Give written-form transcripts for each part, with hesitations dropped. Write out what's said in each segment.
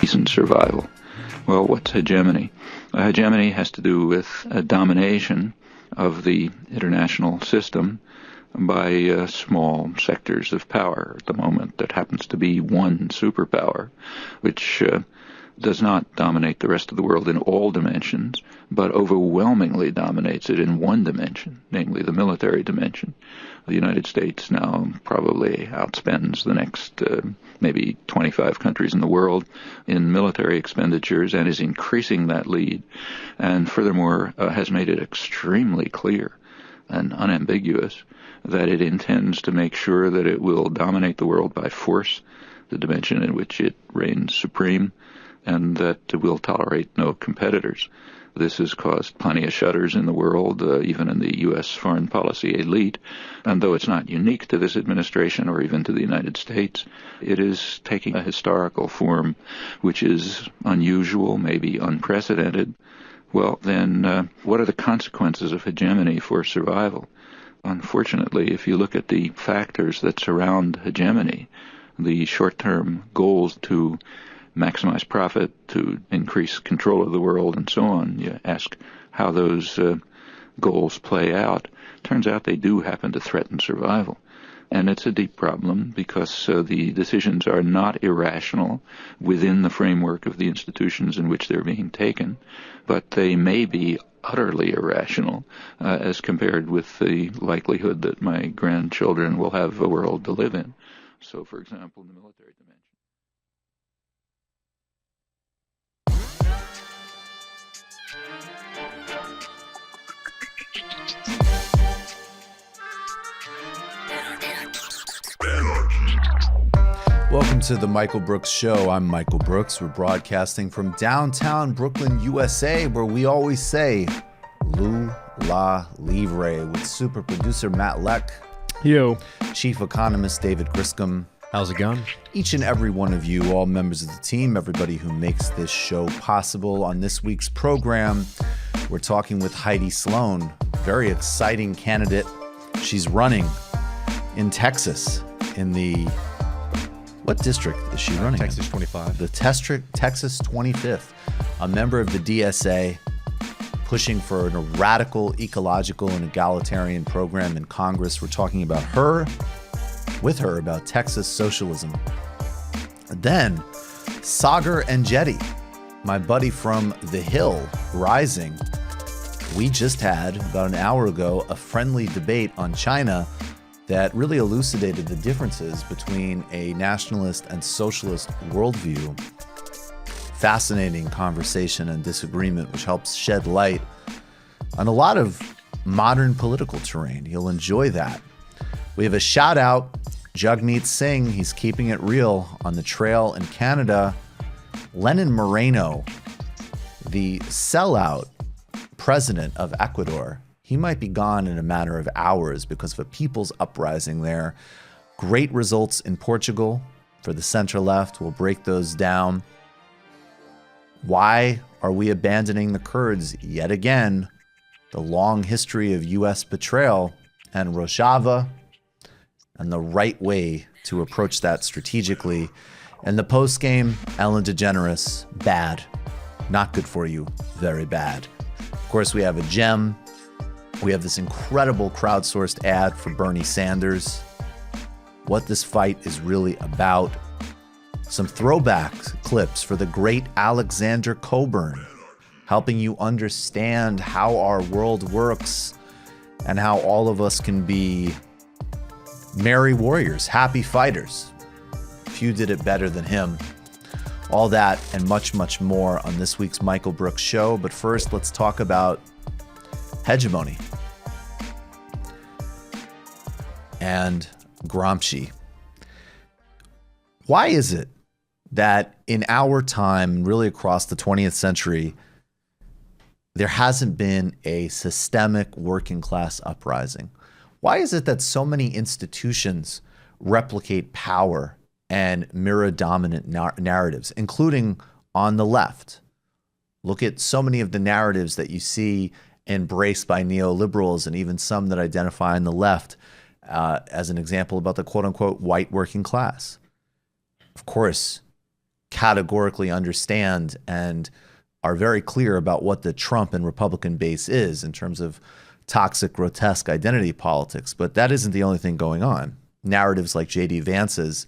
decent survival. Well, what's hegemony? Hegemony has to do with a domination of the international system by small sectors of power at the moment that happens to be one superpower, which does not dominate the rest of the world in all dimensions, but overwhelmingly dominates it in one dimension, namely the military dimension. The United States now probably outspends the next maybe 25 countries in the world in military expenditures and is increasing that lead, and furthermore has made it extremely clear and unambiguous that it intends to make sure that it will dominate the world by force, the dimension in which it reigns supreme, and that it will tolerate no competitors. This has caused plenty of shudders in the world, even in the U.S. foreign policy elite. And though it's not unique to this administration or even to the United States, it is taking a historical form which is unusual, maybe unprecedented. Well, then what are the consequences of hegemony for survival? Unfortunately, if you look at the factors that surround hegemony, the short-term goals to maximize profit, to increase control of the world, and so on. You ask how those goals play out. Turns out they do happen to threaten survival. And it's a deep problem because the decisions are not irrational within the framework of the institutions in which they're being taken, but they may be utterly irrational as compared with the likelihood that my grandchildren will have a world to live in. So, for example, in the military dimension. Welcome to the Michael Brooks Show. I'm Michael Brooks. We're broadcasting from downtown Brooklyn, USA, where we always say Lou La Livre, with super producer Matt Leck. Yo. Chief economist David Griscom. How's it going? Each and every one of you, all members of the team, everybody who makes this show possible. On this week's program, we're talking with Heidi Sloan, very exciting candidate. She's running in Texas in the... What district is she running Texas in? 25. The Texas 25th. A member of the DSA, pushing for a radical, ecological, and egalitarian program in Congress. We're talking about with her, about Texas socialism. Then, Saagar Enjeti, my buddy from The Hill, Rising. We just had, about an hour ago, a friendly debate on China that really elucidated the differences between a nationalist and socialist worldview. Fascinating conversation and disagreement, which helps shed light on a lot of modern political terrain. You'll enjoy that. We have a shout out, Jagameet Singh. He's keeping it real on the trail in Canada. Lenin Moreno, the sellout president of Ecuador, he might be gone in a matter of hours because of a people's uprising there. Great results in Portugal for the center left. We'll break those down. Why are we abandoning the Kurds yet again? The long history of U.S. betrayal and Rojava, and the right way to approach that strategically. And the post-game, Ellen DeGeneres, bad. Not good for you, very bad. Of course, we have a gem. We have this incredible crowdsourced ad for Bernie Sanders. What this fight is really about. Some throwback clips for the great Alexander Cockburn, helping you understand how our world works and how all of us can be merry warriors, happy fighters. Few did it better than him. All that and much, much more on this week's Michael Brooks Show. But first, let's talk about hegemony and Gramsci. Why is it that in our time, really across the 20th century, there hasn't been a systemic working class uprising? Why is it that so many institutions replicate power and mirror dominant narratives, including on the left? Look at so many of the narratives that you see embraced by neoliberals and even some that identify on the left, as an example about the quote-unquote white working class. Of course, categorically understand and are very clear about what the Trump and Republican base is in terms of toxic, grotesque identity politics. But that isn't the only thing going on. Narratives like J.D. Vance's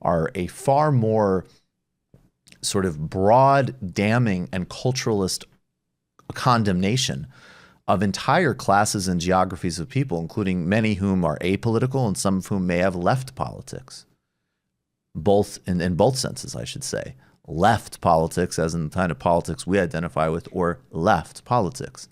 are a far more sort of broad, damning, and culturalist condemnation of entire classes and geographies of people, including many whom are apolitical and some of whom may have left politics. Both in both senses, I should say. Left politics, as in the kind of politics we identify with, or left politics,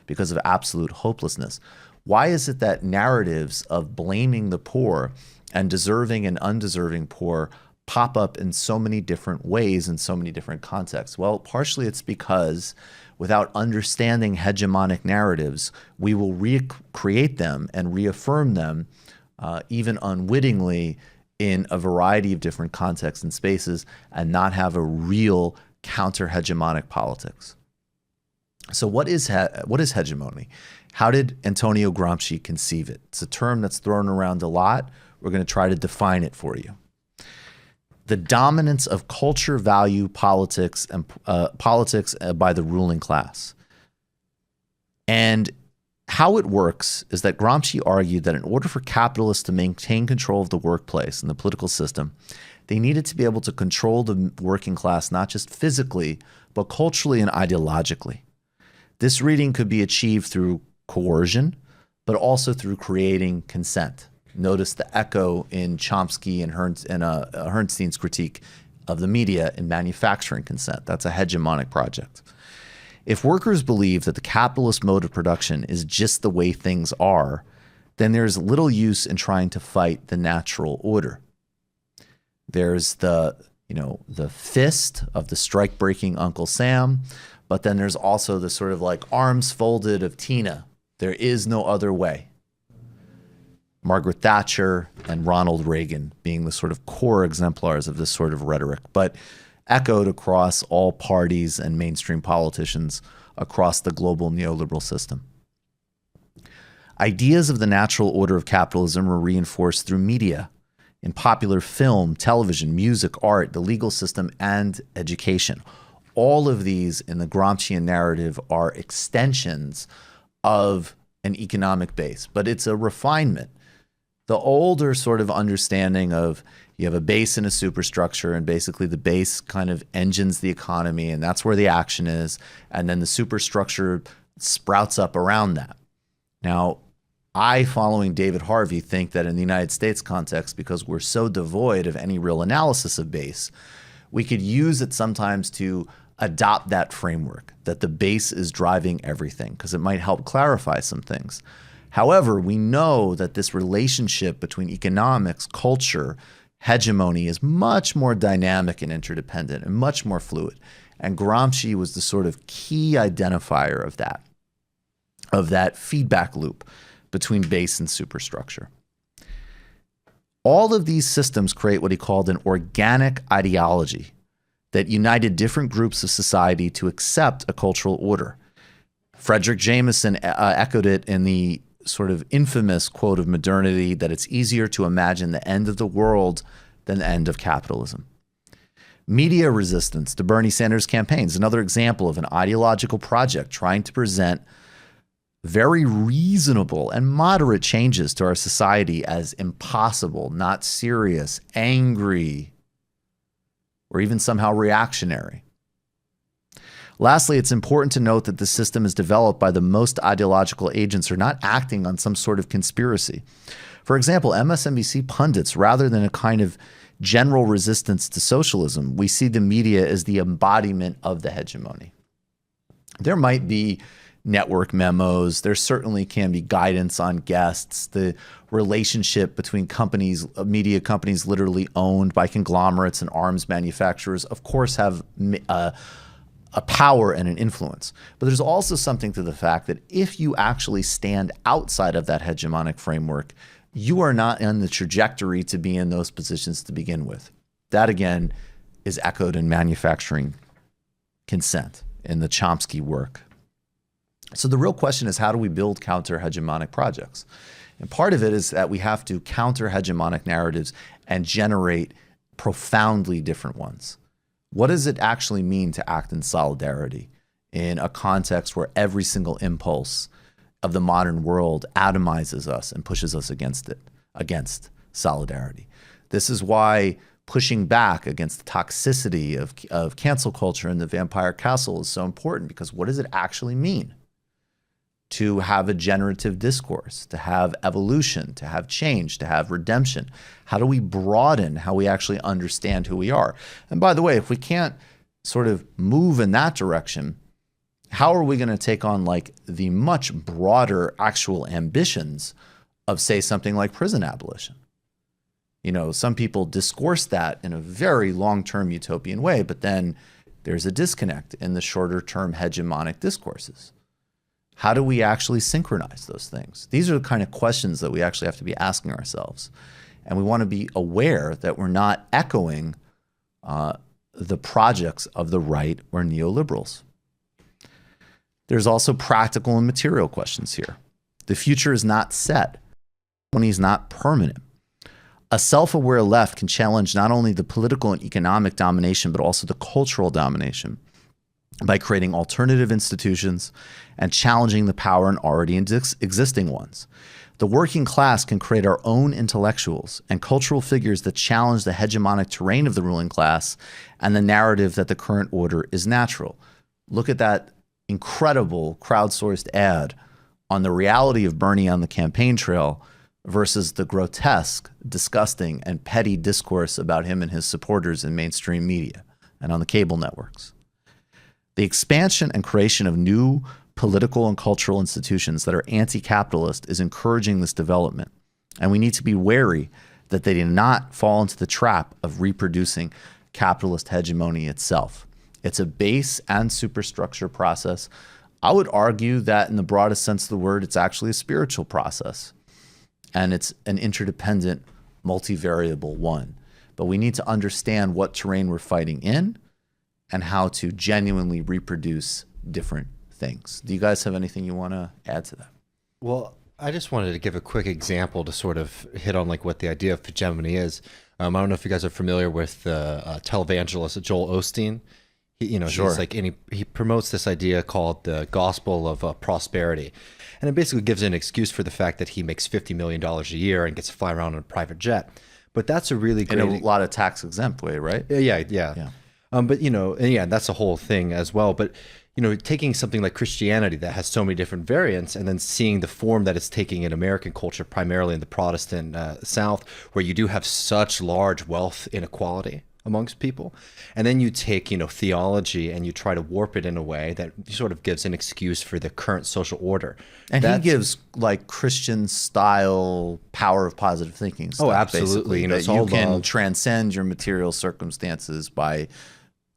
because of absolute hopelessness. Why is it that narratives of blaming the poor and deserving and undeserving poor pop up in so many different ways in so many different contexts? Well, partially it's because without understanding hegemonic narratives, we will recreate them and reaffirm them, even unwittingly, in a variety of different contexts and spaces, and not have a real counter-hegemonic politics. So what is hegemony? How did Antonio Gramsci conceive it? It's a term that's thrown around a lot. We're going to try to define it for you. The dominance of culture, value, politics, and by the ruling class. And how it works is that Gramsci argued that in order for capitalists to maintain control of the workplace and the political system, they needed to be able to control the working class not just physically, but culturally and ideologically. This reading could be achieved through coercion, but also through creating consent. Notice the echo in Chomsky and Bernstein's critique of the media in manufacturing consent. That's a hegemonic project. If workers believe that the capitalist mode of production is just the way things are, then there's little use in trying to fight the natural order. There's the fist of the strike-breaking Uncle Sam, but then there's also the sort of like arms folded of Tina. There is no other way. Margaret Thatcher and Ronald Reagan being the sort of core exemplars of this sort of rhetoric, but echoed across all parties and mainstream politicians across the global neoliberal system. Ideas of the natural order of capitalism were reinforced through media, in popular film, television, music, art, the legal system, and education. All of these in the Gramscian narrative are extensions of an economic base, but it's a refinement. The older sort of understanding of you have a base and a superstructure, and basically the base kind of engines the economy, and that's where the action is, and then the superstructure sprouts up around that. Now, I, following David Harvey, think that in the United States context, because we're so devoid of any real analysis of base, we could use it sometimes to adopt that framework, that the base is driving everything, because it might help clarify some things. However, we know that this relationship between economics, culture, hegemony is much more dynamic and interdependent and much more fluid. And Gramsci was the sort of key identifier of that feedback loop between base and superstructure. All of these systems create what he called an organic ideology that united different groups of society to accept a cultural order. Frederick Jameson echoed it in the sort of infamous quote of modernity that it's easier to imagine the end of the world than the end of capitalism. Media resistance to Bernie Sanders' campaigns, another example of an ideological project trying to present very reasonable and moderate changes to our society as impossible, not serious, angry, or even somehow reactionary. Lastly, it's important to note that the system is developed by the most ideological agents are not acting on some sort of conspiracy. For example, MSNBC pundits, rather than a kind of general resistance to socialism, we see the media as the embodiment of the hegemony. There might be network memos. There certainly can be guidance on guests. The relationship between companies, media companies literally owned by conglomerates and arms manufacturers, of course, have a power and an influence. But there's also something to the fact that if you actually stand outside of that hegemonic framework, you are not on the trajectory to be in those positions to begin with. That, again, is echoed in manufacturing consent in the Chomsky work. So the real question is, how do we build counter-hegemonic projects? And part of it is that we have to counter hegemonic narratives and generate profoundly different ones. What does it actually mean to act in solidarity in a context where every single impulse of the modern world atomizes us and pushes us against solidarity? This is why pushing back against the toxicity of cancel culture and the vampire castle is so important, because what does it actually mean to have a generative discourse, to have evolution, to have change, to have redemption? How do we broaden how we actually understand who we are? And by the way, if we can't sort of move in that direction, how are we going to take on like the much broader actual ambitions of, say, something like prison abolition? You know, some people discourse that in a very long-term utopian way, but then there's a disconnect in the shorter-term hegemonic discourses. How do we actually synchronize those things? These are the kind of questions that we actually have to be asking ourselves. And we want to be aware that we're not echoing the projects of the right or neoliberals. There's also practical and material questions here. The future is not set. Money is not permanent. A self-aware left can challenge not only the political and economic domination, but also the cultural domination by creating alternative institutions and challenging the power in already existing ones. The working class can create our own intellectuals and cultural figures that challenge the hegemonic terrain of the ruling class and the narrative that the current order is natural. Look at that incredible crowdsourced ad on the reality of Bernie on the campaign trail versus the grotesque, disgusting, and petty discourse about him and his supporters in mainstream media and on the cable networks. The expansion and creation of new political and cultural institutions that are anti-capitalist is encouraging this development, and we need to be wary that they do not fall into the trap of reproducing capitalist hegemony itself. It's a base and superstructure process. I would argue that in the broadest sense of the word, it's actually a spiritual process. And it's an interdependent, multivariable one. But we need to understand what terrain we're fighting in and how to genuinely reproduce different things. Do you guys have anything you want to add to that? Well, I just wanted to give a quick example to sort of hit on like what the idea of hegemony is. I don't know if you guys are familiar with the televangelist Joel Osteen. Sure. He's like, and he promotes this idea called the gospel of prosperity. And it basically gives an excuse for the fact that he makes $50 million a year and gets to fly around on a private jet. But that's a really great... In a lot of tax exempt way, right? Yeah. But, and that's the whole thing as well. But, taking something like Christianity that has so many different variants and then seeing the form that it's taking in American culture, primarily in the Protestant South, where you do have such large wealth inequality amongst people. And then you take, theology and you try to warp it in a way that sort of gives an excuse for the current social order. And he gives like Christian style power of positive thinking stuff. Oh, absolutely. That you can transcend your material circumstances by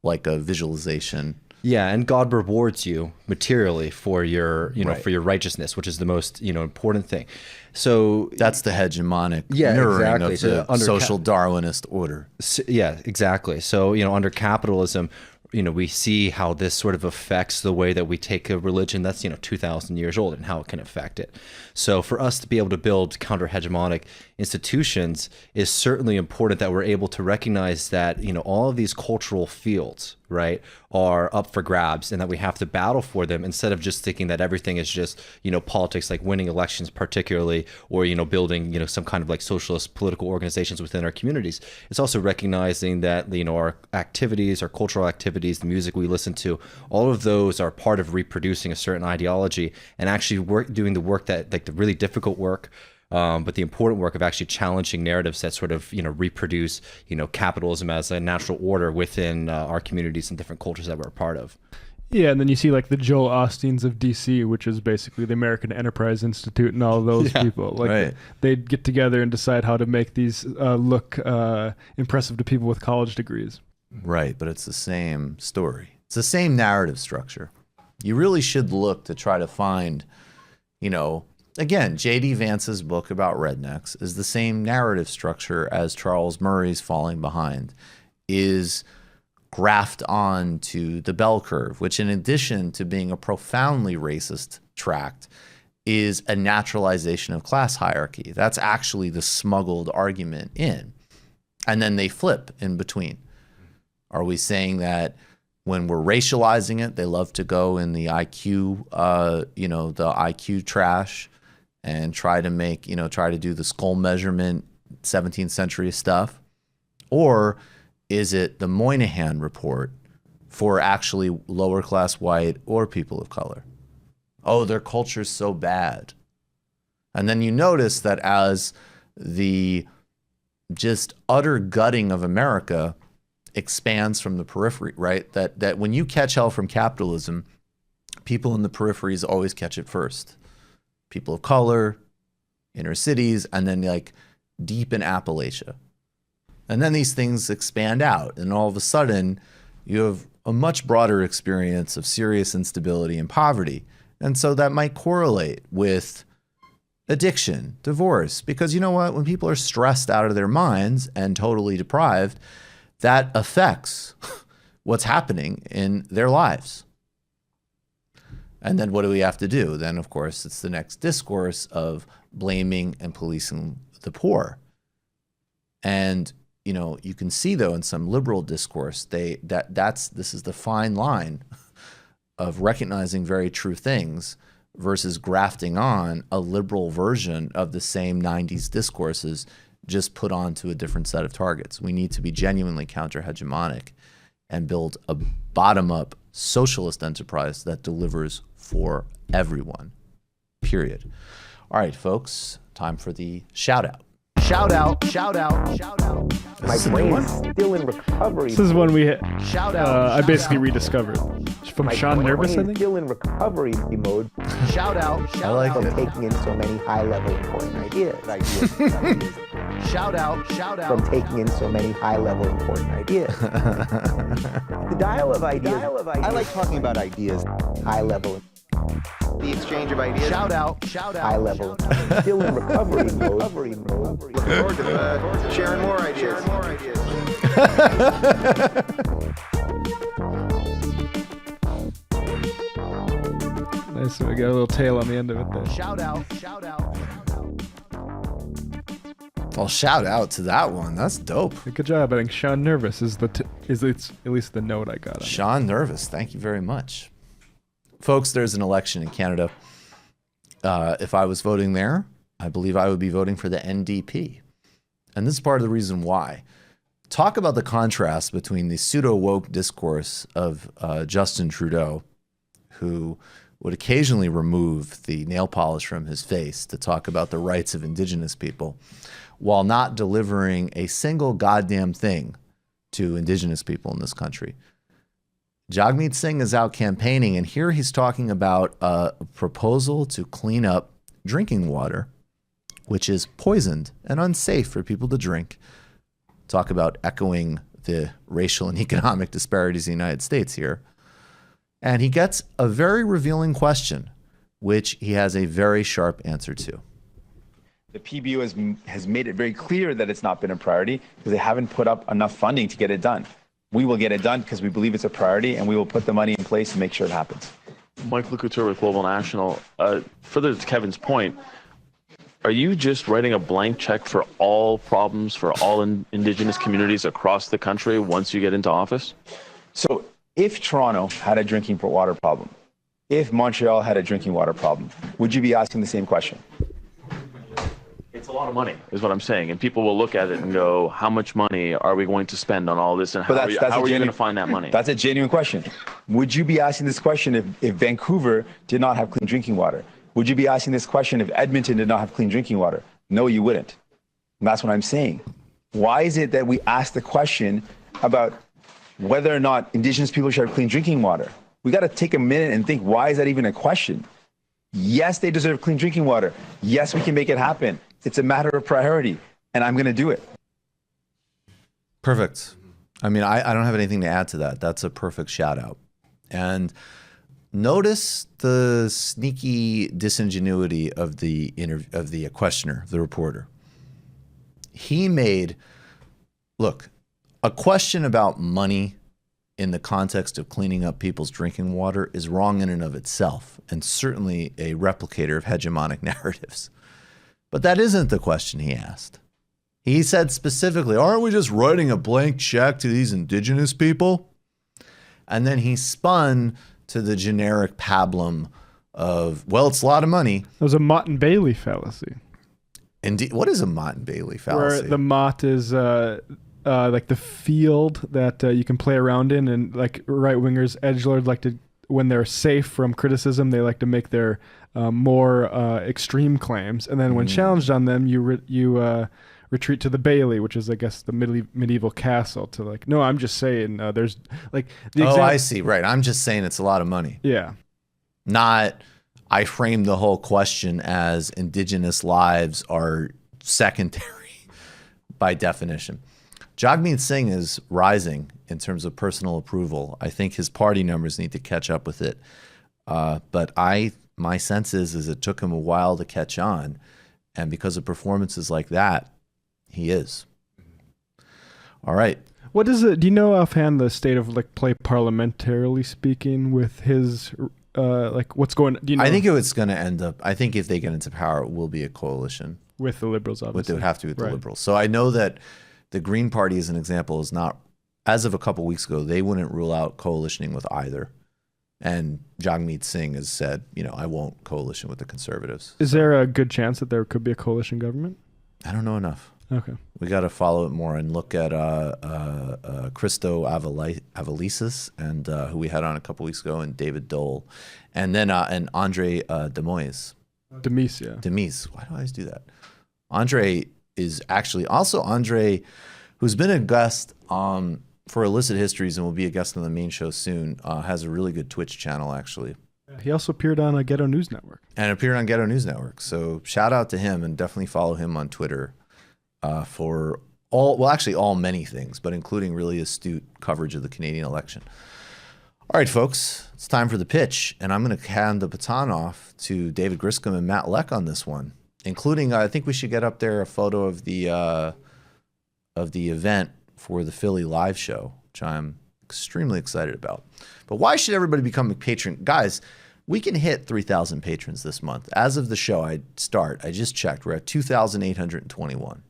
like a visualization. Yeah, and God rewards you materially for your, for your righteousness, which is the most, important thing. So that's the hegemonic mirroring of the social Darwinist order. Yeah, exactly. So, under capitalism, we see how this sort of affects the way that we take a religion that's, 2,000 years old and how it can affect it. So for us to be able to build counter-hegemonic institutions is certainly important that we're able to recognize that, all of these cultural fields, right, are up for grabs and that we have to battle for them instead of just thinking that everything is just, politics, like winning elections particularly, or, building, some kind of like socialist political organizations within our communities. It's also recognizing that, our activities, our cultural activities, the music we listen to, all of those are part of reproducing a certain ideology and actually doing the work that, like the really difficult work, but the important work of actually challenging narratives that sort of, reproduce, capitalism as a natural order within our communities and different cultures that we're a part of. Yeah, and then you see like the Joel Osteens of DC, which is basically the American Enterprise Institute and all of those people. Like they'd get together and decide how to make these look impressive to people with college degrees. Right, but it's the same story. It's the same narrative structure. You really should look to try to find, again, J.D. Vance's book about rednecks is the same narrative structure as Charles Murray's Falling Behind, is graphed on to the bell curve, which in addition to being a profoundly racist tract, is a naturalization of class hierarchy. That's actually the smuggled argument in. And then they flip in between. Are we saying that when we're racializing it, they love to go in the IQ, the IQ trash and try to do the skull measurement 17th century stuff? Or is it the Moynihan report for actually lower class white or people of color? Oh, their culture's so bad. And then you notice that as the just utter gutting of America expands from the periphery, right? That when you catch hell from capitalism, people in the peripheries always catch it first. People of color, inner cities, and then like deep in Appalachia. And then these things expand out, and all of a sudden you have a much broader experience of serious instability and poverty. And so that might correlate with addiction, divorce, because you know what? When people are stressed out of their minds and totally deprived, that affects what's happening in their lives. And then what do we have to do? Then, of course, it's the next discourse of blaming and policing the poor. And, you can see, though, in some liberal discourse, this is the fine line of recognizing very true things versus grafting on a liberal version of the same 90s discourses just put onto a different set of targets. We need to be genuinely counter-hegemonic and build a bottom-up socialist enterprise that delivers for everyone, period. All right, folks, time for the shout-out. Shout-out, shout-out, shout-out. My brain is still in recovery. This is one we I basically out. rediscovered. From Sean Nervous, I think? Still in recovery mode. Shout-out, shout-out. From taking in so many high-level important ideas. Shout-out, shout-out. From taking in so many high-level important ideas. The dial of ideas. I like talking about ideas. High-level. The exchange of ideas. Shout-out, High level. Still in recovery mode. Looking forward to sharing more ideas. Nice, we got a little tail on the end of it there. Shout-out. Well, shout out to that one. That's dope. Good job. I think Sean Nervous is at least the note I got on Sean Nervous, thank you very much. Folks, there's an election in Canada. If I was voting there, I believe I would be voting for the NDP. And this is part of the reason why. Talk about the contrast between the pseudo-woke discourse of Justin Trudeau, who would occasionally remove the nail polish from his face to talk about the rights of indigenous people, while not delivering a single goddamn thing to indigenous people in this country. Jagameet Singh is out campaigning, and here he's talking about a proposal to clean up drinking water, which is poisoned and unsafe for people to drink. Talk about echoing the racial and economic disparities in the United States here. And he gets a very revealing question, which he has a very sharp answer to. The PBU has made it very clear that it's not been a priority because they haven't put up enough funding to get it done. We will get it done because we believe it's a priority, and we will put the money in place to make sure it happens. Michael Couture with Global National. Further to Kevin's point, are you just writing a blank check for all problems for all indigenous communities across the country once you get into office? So if Toronto had a drinking water problem, if Montreal had a drinking water problem, would you be asking the same question? It's a lot of money, is what I'm saying. And people will look at it and go, how much money are we going to spend on all this? And how are you going to find that money? That's a genuine question. Would you be asking this question if Vancouver did not have clean drinking water? Would you be asking this question if Edmonton did not have clean drinking water? No, you wouldn't. And that's what I'm saying. Why is it that we ask the question about whether or not indigenous people should have clean drinking water? We got to take a minute and think, why is that even a question? Yes, they deserve clean drinking water. Yes, we can make it happen. It's a matter of priority, and I'm going to do it. Perfect. I mean, I don't have anything to add to that. That's a perfect shout out. And notice the sneaky disingenuity of the questioner, the reporter. He made, look, a question about money in the context of cleaning up people's drinking water is wrong in and of itself, and certainly a replicator of hegemonic narratives. But that isn't the question he asked. He said specifically, aren't we just writing a blank check to these indigenous people? And then he spun to the generic pablum of, well, it's a lot of money. It was a Mott and Bailey fallacy. Indeed. What is a Mott and Bailey fallacy? Where the Mott is like the field that you can play around in, and like right-wingers, edgelords like to, when they're safe from criticism, they like to make their more extreme claims. And then when challenged on them, you retreat to the Bailey, which is, I guess, the medieval castle, to like, no, I'm just saying there's like the I see. Right. I'm just saying it's a lot of money. Yeah. Not, I framed the whole question as indigenous lives are secondary by definition. Jagameet Singh is rising in terms of personal approval. I think his party numbers need to catch up with it. But my sense is it took him a while to catch on. And because of performances like that, he is. All right. What is it? Do you know offhand the state of like play parliamentarily speaking with his like what's going? Do you know? I think it's going to end up. I think if they get into power, it will be a coalition with the Liberals. Obviously, it would have to be with the Liberals. So I know that the Green Party, as an example, is not. As of a couple weeks ago, they wouldn't rule out coalitioning with either. And Jagameet Singh has said, I won't coalition with the Conservatives. Is there a good chance that there could be a coalition government? I don't know enough. Okay. We got to follow it more and look at Christo Avelisis, and who we had on a couple weeks ago, and David Dole, and then and Andre Demise. Demise, yeah. Demise. Why do I always do that? Andre is actually also Andre, who's been a guest for Illicit Histories and will be a guest on the main show soon. Has a really good Twitch channel, actually. He also appeared on a Ghetto News Network. And appeared on Ghetto News Network. So shout out to him, and definitely follow him on Twitter for all many things, but including really astute coverage of the Canadian election. All right, folks, it's time for the pitch, and I'm going to hand the baton off to David Griscom and Matt Leck on this one, including I think we should get up there a photo of the event for the Philly live show, which I'm extremely excited about. But why should everybody become a patron? Guys, we can hit 3,000 patrons this month. As of the show I just checked, we're at 2,821.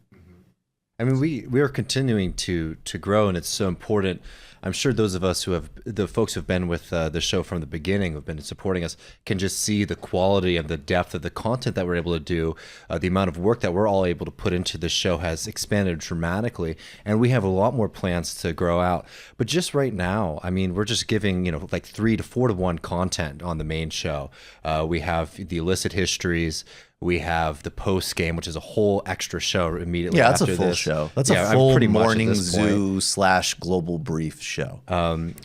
I mean, we are continuing to grow, and it's so important. I'm sure those of us the folks who've been with the show from the beginning, who've been supporting us, can just see the quality and the depth of the content that we're able to do. The amount of work that we're all able to put into the show has expanded dramatically, and we have a lot more plans to grow out. But just right now, I mean, we're just giving, like 3 to 4 to 1 content on the main show. We have the Illicit Histories. We have the post game, which is a whole extra show immediately after this. Yeah, that's a full show. That's a full morning zoo / global brief show.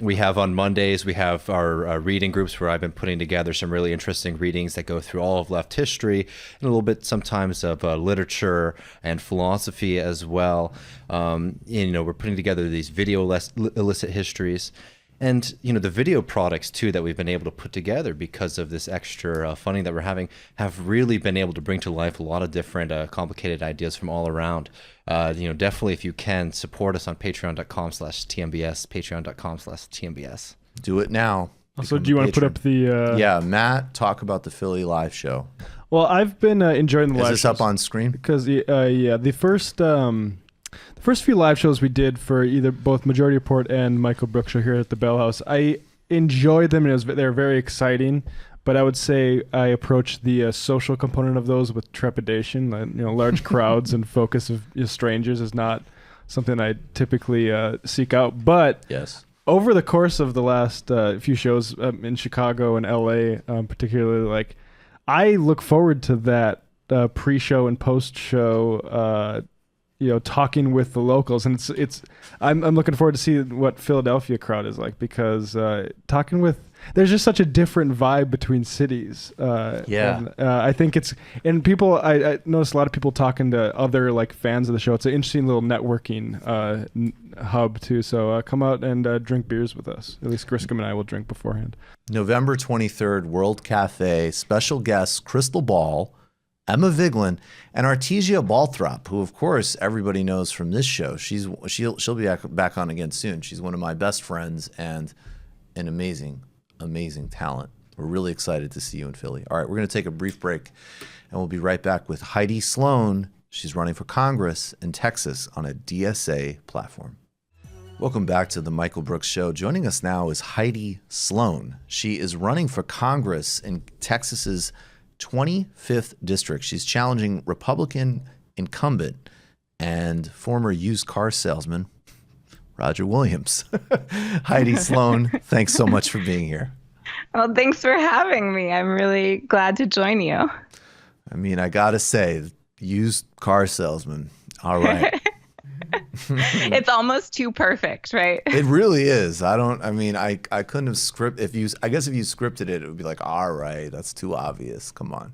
We have on Mondays, we have our reading groups where I've been putting together some really interesting readings that go through all of left history and a little bit sometimes of literature and philosophy as well. We're putting together these video illicit histories. And, the video products, too, that we've been able to put together because of this extra funding that we're having have really been able to bring to life a lot of different complicated ideas from all around. Definitely, if you can, support us on patreon.com/TMBS, patreon.com/TMBS. Do it now. Also, do you want to put up the... Yeah, Matt, talk about the Philly live show. Well, I've been enjoying the live shows. Is this up on screen? Because, the first few live shows we did for both Majority Report and Michael Brooks show here at the Bell House, I enjoyed them, and they were very exciting. But I would say I approached the social component of those with trepidation. Large crowds and focus of strangers is not something I typically seek out. But yes, over the course of the last few shows in Chicago and LA, particularly, I look forward to that pre-show and post-show. Talking with the locals, and I'm looking forward to see what Philadelphia crowd is like, because there's just such a different vibe between cities. And, I think people. I noticed a lot of people talking to other fans of the show. It's an interesting little networking hub too. So come out and drink beers with us. At least Griscom and I will drink beforehand. November 23rd, World Cafe. Special guests: Crystal Ball, Emma Vigeland, and Artesia Balthrop, who, of course, everybody knows from this show. She'll be back on again soon. She's one of my best friends and an amazing, amazing talent. We're really excited to see you in Philly. All right, we're going to take a brief break, and we'll be right back with Heidi Sloan, She's running for Congress in Texas on a DSA platform. Welcome back to the Michael Brooks Show. Joining us now is Heidi Sloan. She is running for Congress in Texas's 25th district. She's challenging Republican incumbent and former used car salesman Roger Williams. Heidi Sloan, thanks so much for being here. Well, thanks for having me. I'm really glad to join you. I mean, I gotta say, used car salesman. All right. It's almost too perfect, right? It really is. I couldn't have I guess if you scripted it, it would be like, all right, that's too obvious. Come on.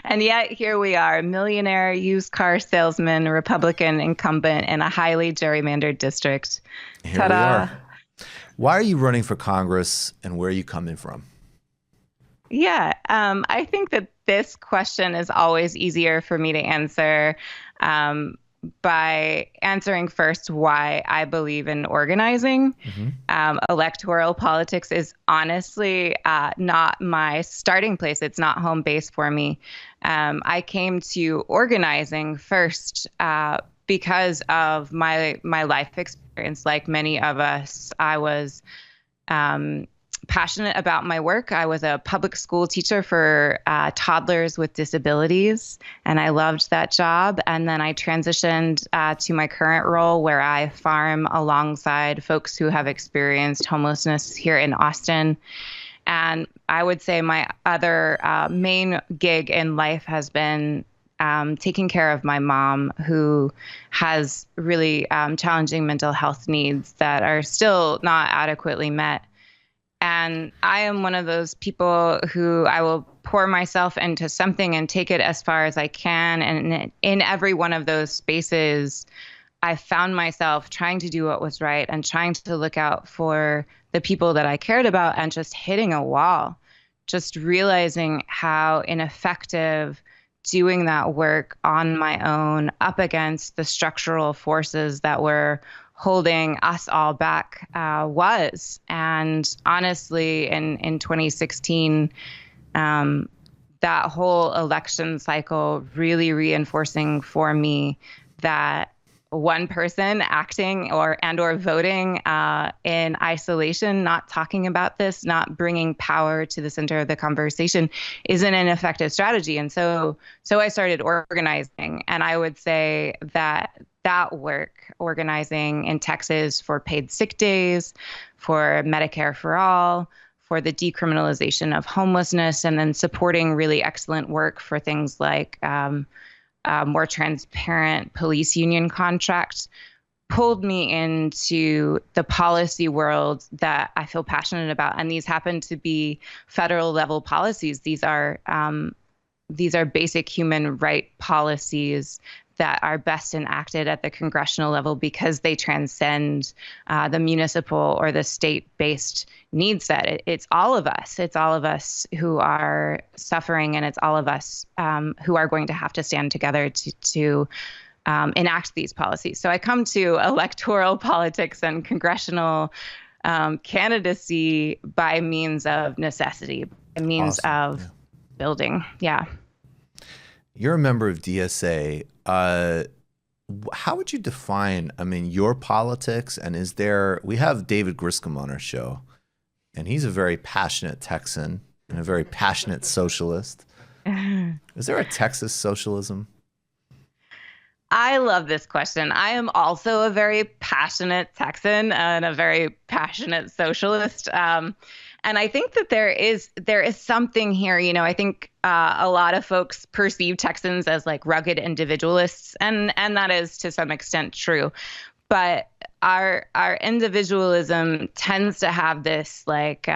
And yet here we are, millionaire used car salesman, Republican incumbent in a highly gerrymandered district. Here we are. Why are you running for Congress and where are you coming from? Yeah, I think that this question is always easier for me to answer by answering first why I believe in organizing. Electoral politics is honestly not my starting place. It's not home base for me. I came to organizing first because of my life experience. Like many of us, I was passionate about my work. I was a public school teacher for toddlers with disabilities, and I loved that job. And then I transitioned to my current role where I farm alongside folks who have experienced homelessness here in Austin. And I would say my other main gig in life has been taking care of my mom, who has really challenging mental health needs that are still not adequately met. And I am one of those people who I will pour myself into something and take it as far as I can. And in every one of those spaces, I found myself trying to do what was right and trying to look out for the people that I cared about and just hitting a wall, just realizing how ineffective doing that work on my own up against the structural forces that were holding us all back was. And honestly, in 2016, that whole election cycle really reinforcing for me that one person acting or voting in isolation, not talking about this, not bringing power to the center of the conversation isn't an effective strategy. And so I started organizing. And I would say that work, organizing in Texas for paid sick days, for Medicare for all, for the decriminalization of homelessness, and then supporting really excellent work for things like more transparent police union contracts, pulled me into the policy world that I feel passionate about. And these happen to be federal level policies. These are basic human right policies that are best enacted at the congressional level because they transcend the municipal or the state-based need set. It's all of us. It's all of us who are suffering, and it's all of us who are going to have to stand together to enact these policies. So I come to electoral politics and congressional candidacy by means of necessity, by means of building. Yeah. You're a member of DSA. How would you define, your politics? And we have David Griscom on our show, and he's a very passionate Texan and a very passionate socialist. Is there a Texas socialism? I love this question. I am also a very passionate Texan and a very passionate socialist. And I think that there is something here. I think a lot of folks perceive Texans as like rugged individualists, and that is to some extent true. But our individualism tends to have this like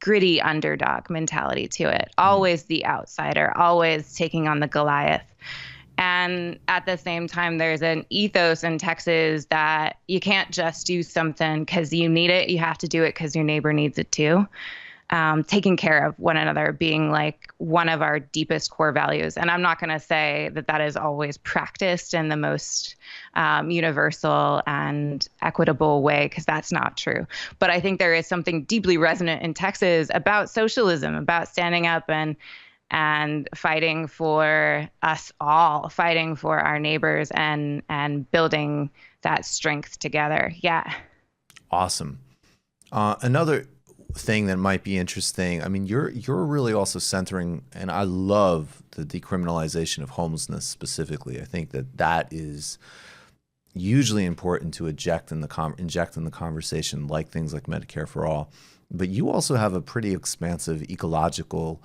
gritty underdog mentality to it. Always the outsider, always taking on the Goliath. And at the same time, there's an ethos in Texas that you can't just do something because you need it. You have to do it because your neighbor needs it too. Taking care of one another being like one of our deepest core values. And I'm not going to say that is always practiced in the most universal and equitable way, because that's not true. But I think there is something deeply resonant in Texas about socialism, about standing up and and fighting for us all, fighting for our neighbors, and building that strength together. Yeah. Awesome. Another thing that might be interesting, I mean, you're really also centering, and I love the decriminalization of homelessness specifically. I think that is hugely important to inject in the conversation, like things like Medicare for All. But you also have a pretty expansive ecological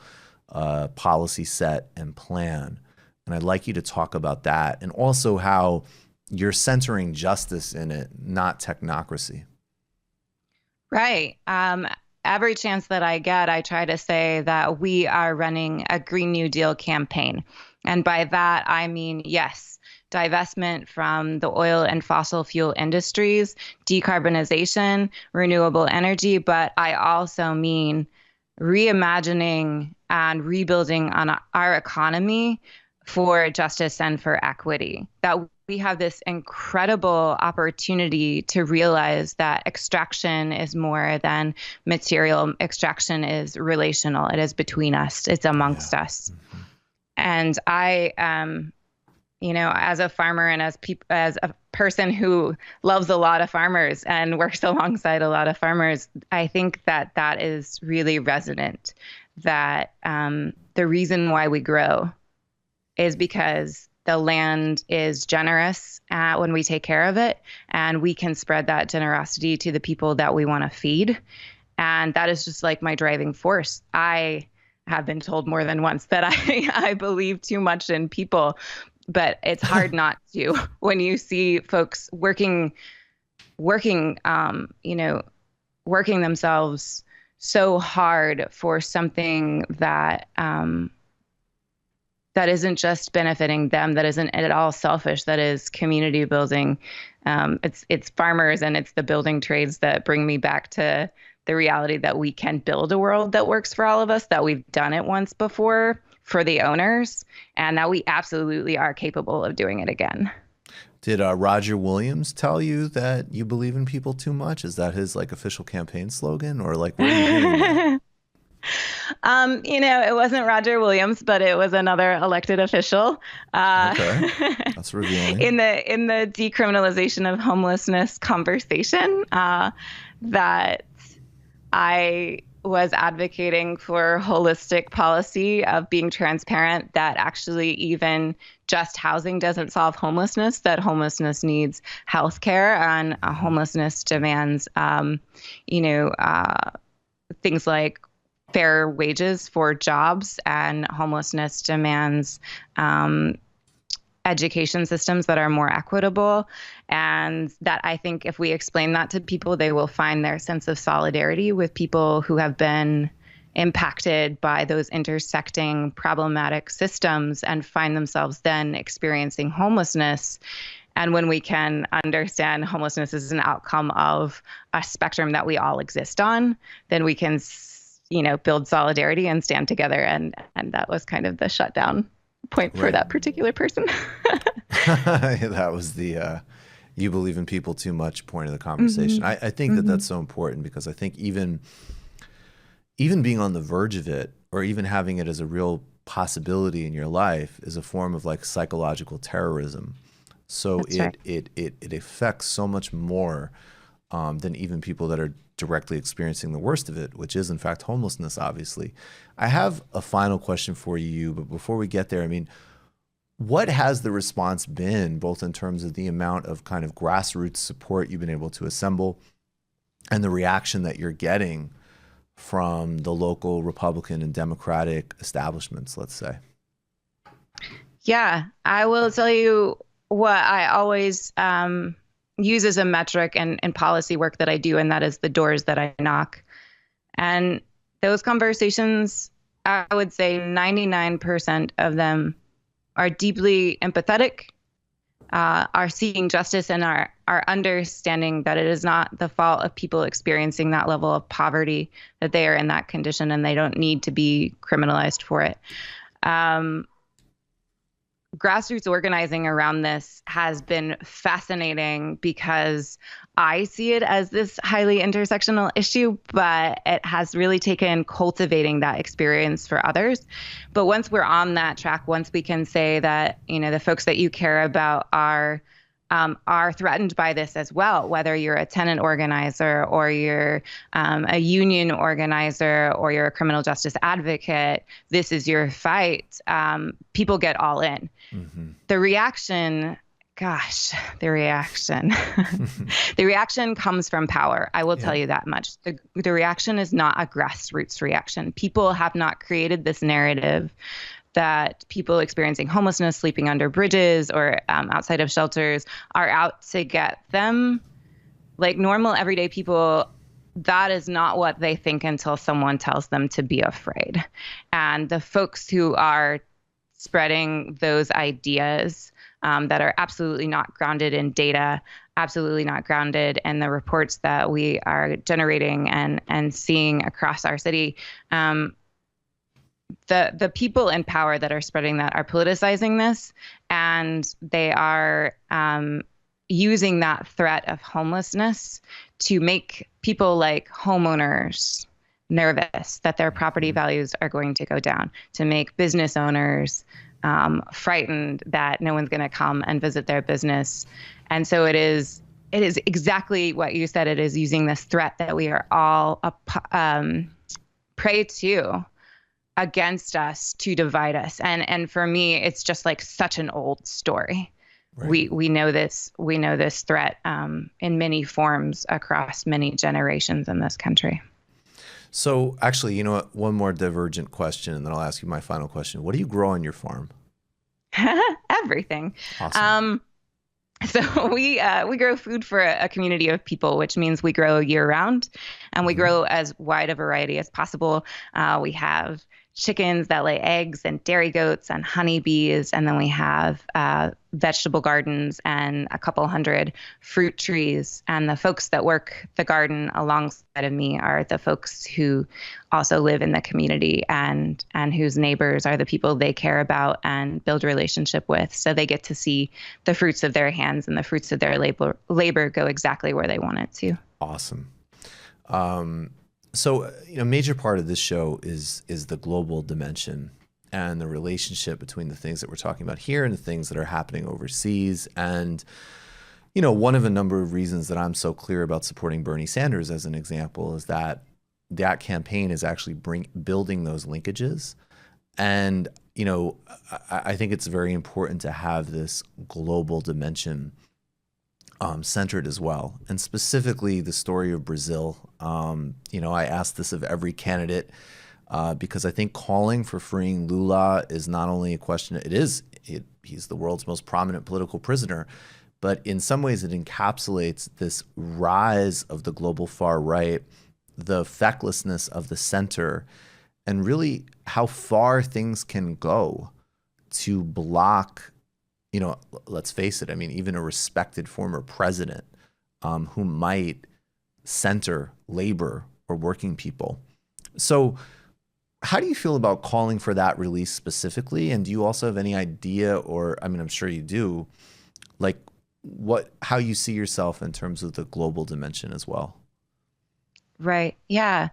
policy set and plan. And I'd like you to talk about that, and also how you're centering justice in it, not technocracy. Right. Every chance that I get, I try to say that we are running a Green New Deal campaign. And by that, I mean, yes, divestment from the oil and fossil fuel industries, decarbonization, renewable energy, but I also mean reimagining and rebuilding on our economy for justice and for equity. That we have this incredible opportunity to realize that extraction is more than material. Extraction is relational. It is between us. It's amongst us. Mm-hmm. And I, as a farmer and as a person who loves a lot of farmers and works alongside a lot of farmers, I think that is really resonant. That the reason why we grow is because the land is generous when we take care of it, and we can spread that generosity to the people that we want to feed. And that is just like my driving force. I have been told more than once that I believe too much in people, but it's hard not to when you see folks working themselves so hard for something that that isn't just benefiting them, that isn't at all selfish, that is community building. It's farmers and it's the building trades that bring me back to the reality that we can build a world that works for all of us, that we've done it once before for the owners, and that we absolutely are capable of doing it again. Did Roger Williams tell you that you believe in people too much? Is that his official campaign slogan, or where are you hearing that? It wasn't Roger Williams, but it was another elected official. Okay, that's revealing. in the decriminalization of homelessness conversation, that I was advocating for holistic policy of being transparent, that actually even just housing doesn't solve homelessness, that homelessness needs healthcare, and homelessness demands, things like fair wages for jobs, and homelessness demands education systems that are more equitable. And that I think if we explain that to people, they will find their sense of solidarity with people who have been impacted by those intersecting problematic systems and find themselves then experiencing homelessness. And when we can understand homelessness is an outcome of a spectrum that we all exist on, then we can build solidarity and stand together. And that was kind of the shutdown point for that particular person. That was the you believe in people too much point of the conversation. Mm-hmm. I think that's so important, because I think even being on the verge of it, or even having it as a real possibility in your life, is a form of psychological terrorism. So it affects so much more than even people that are directly experiencing the worst of it, which is in fact homelessness, obviously. I have a final question for you, but before we get there, I mean, what has the response been, both in terms of the amount of kind of grassroots support you've been able to assemble and the reaction that you're getting from the local Republican and Democratic establishments, let's say? Yeah, I will tell you what I always use as a metric and policy work that I do, and that is the doors that I knock. And those conversations, I would say 99% of them are deeply empathetic, are seeking justice, and are understanding that it is not the fault of people experiencing that level of poverty, that they are in that condition and they don't need to be criminalized for it. grassroots organizing around this has been fascinating because I see it as this highly intersectional issue, but it has really taken cultivating that experience for others. But once we're on that track, once we can say that, the folks that you care about are threatened by this as well, whether you're a tenant organizer or you're a union organizer or you're a criminal justice advocate, this is your fight. People get all in. Mm-hmm. The reaction the reaction comes from power. I will tell you that much. The reaction is not a grassroots reaction. People have not created this narrative that people experiencing homelessness, sleeping under bridges or outside of shelters are out to get them. Like normal everyday people, that is not what they think until someone tells them to be afraid. And the folks who are spreading those ideas that are absolutely not grounded in data, absolutely not grounded in the reports that we are generating and seeing across our city, the people in power that are spreading that are politicizing this, and they are using that threat of homelessness to make people like homeowners nervous that their property values are going to go down, to make business owners frightened that no one's going to come and visit their business. And so it is exactly what you said. It is using this threat that we are all prey to against us to divide us. And for me, it's just like such an old story. Right. We know this threat in many forms across many generations in this country. So actually, you know what? One more divergent question, and then I'll ask you my final question. What do you grow on your farm? Everything. Awesome. So we grow food for a community of people, which means we grow year round, and we grow as wide a variety as possible. We have chickens that lay eggs and dairy goats and honeybees. And then we have vegetable gardens and a couple hundred fruit trees. And the folks that work the garden alongside of me are the folks who also live in the community and whose neighbors are the people they care about and build a relationship with. So they get to see the fruits of their hands and the fruits of their labor go exactly where they want it to. Awesome. So, a major part of this show is the global dimension and the relationship between the things that we're talking about here and the things that are happening overseas. And, one of a number of reasons that I'm so clear about supporting Bernie Sanders as an example is that campaign is actually building those linkages. And, I think it's very important to have this global dimension centered as well, and specifically the story of Brazil. I asked this of every candidate because I think calling for freeing Lula is not only a question. He's the world's most prominent political prisoner, but in some ways it encapsulates this rise of the global far right, the fecklessness of the center, and really how far things can go to block. Let's face it. I mean, even a respected former president who might center labor or working people. So how do you feel about calling for that release specifically? And do you also have any idea, or, I'm sure you do, like how you see yourself in terms of the global dimension as well? Right. Yeah.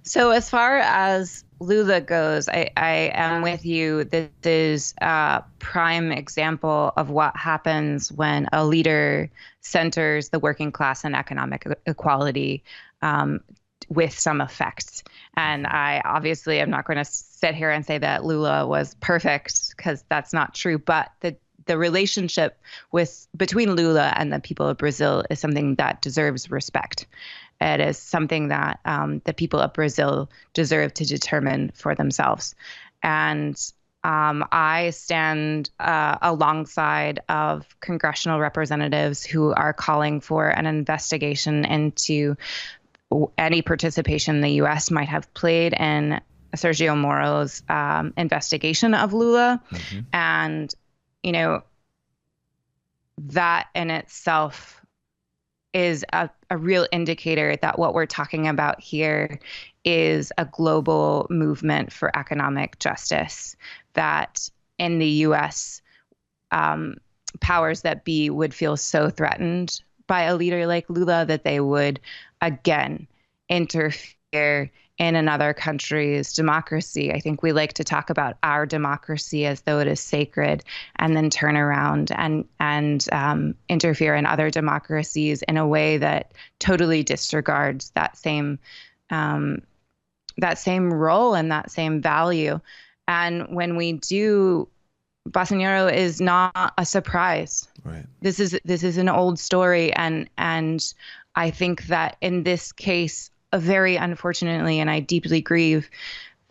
So as far as Lula goes, I am with you. This is a prime example of what happens when a leader centers the working class and economic equality with some effect. And I obviously am not going to sit here and say that Lula was perfect, because that's not true. But the relationship between Lula and the people of Brazil is something that deserves respect. It is something that the people of Brazil deserve to determine for themselves. And I stand alongside of congressional representatives who are calling for an investigation into any participation the U.S. might have played in Sergio Moro's investigation of Lula. Mm-hmm. And, that in itself is a real indicator that what we're talking about here is a global movement for economic justice, that in the U.S., powers that be would feel so threatened by a leader like Lula that they would again interfere in another country's democracy. I think we like to talk about our democracy as though it is sacred, and then turn around and interfere in other democracies in a way that totally disregards that same role and that same value. And when we do, Bolsonaro is not a surprise. Right. This is an old story, and I think that in this case, very unfortunately, and I deeply grieve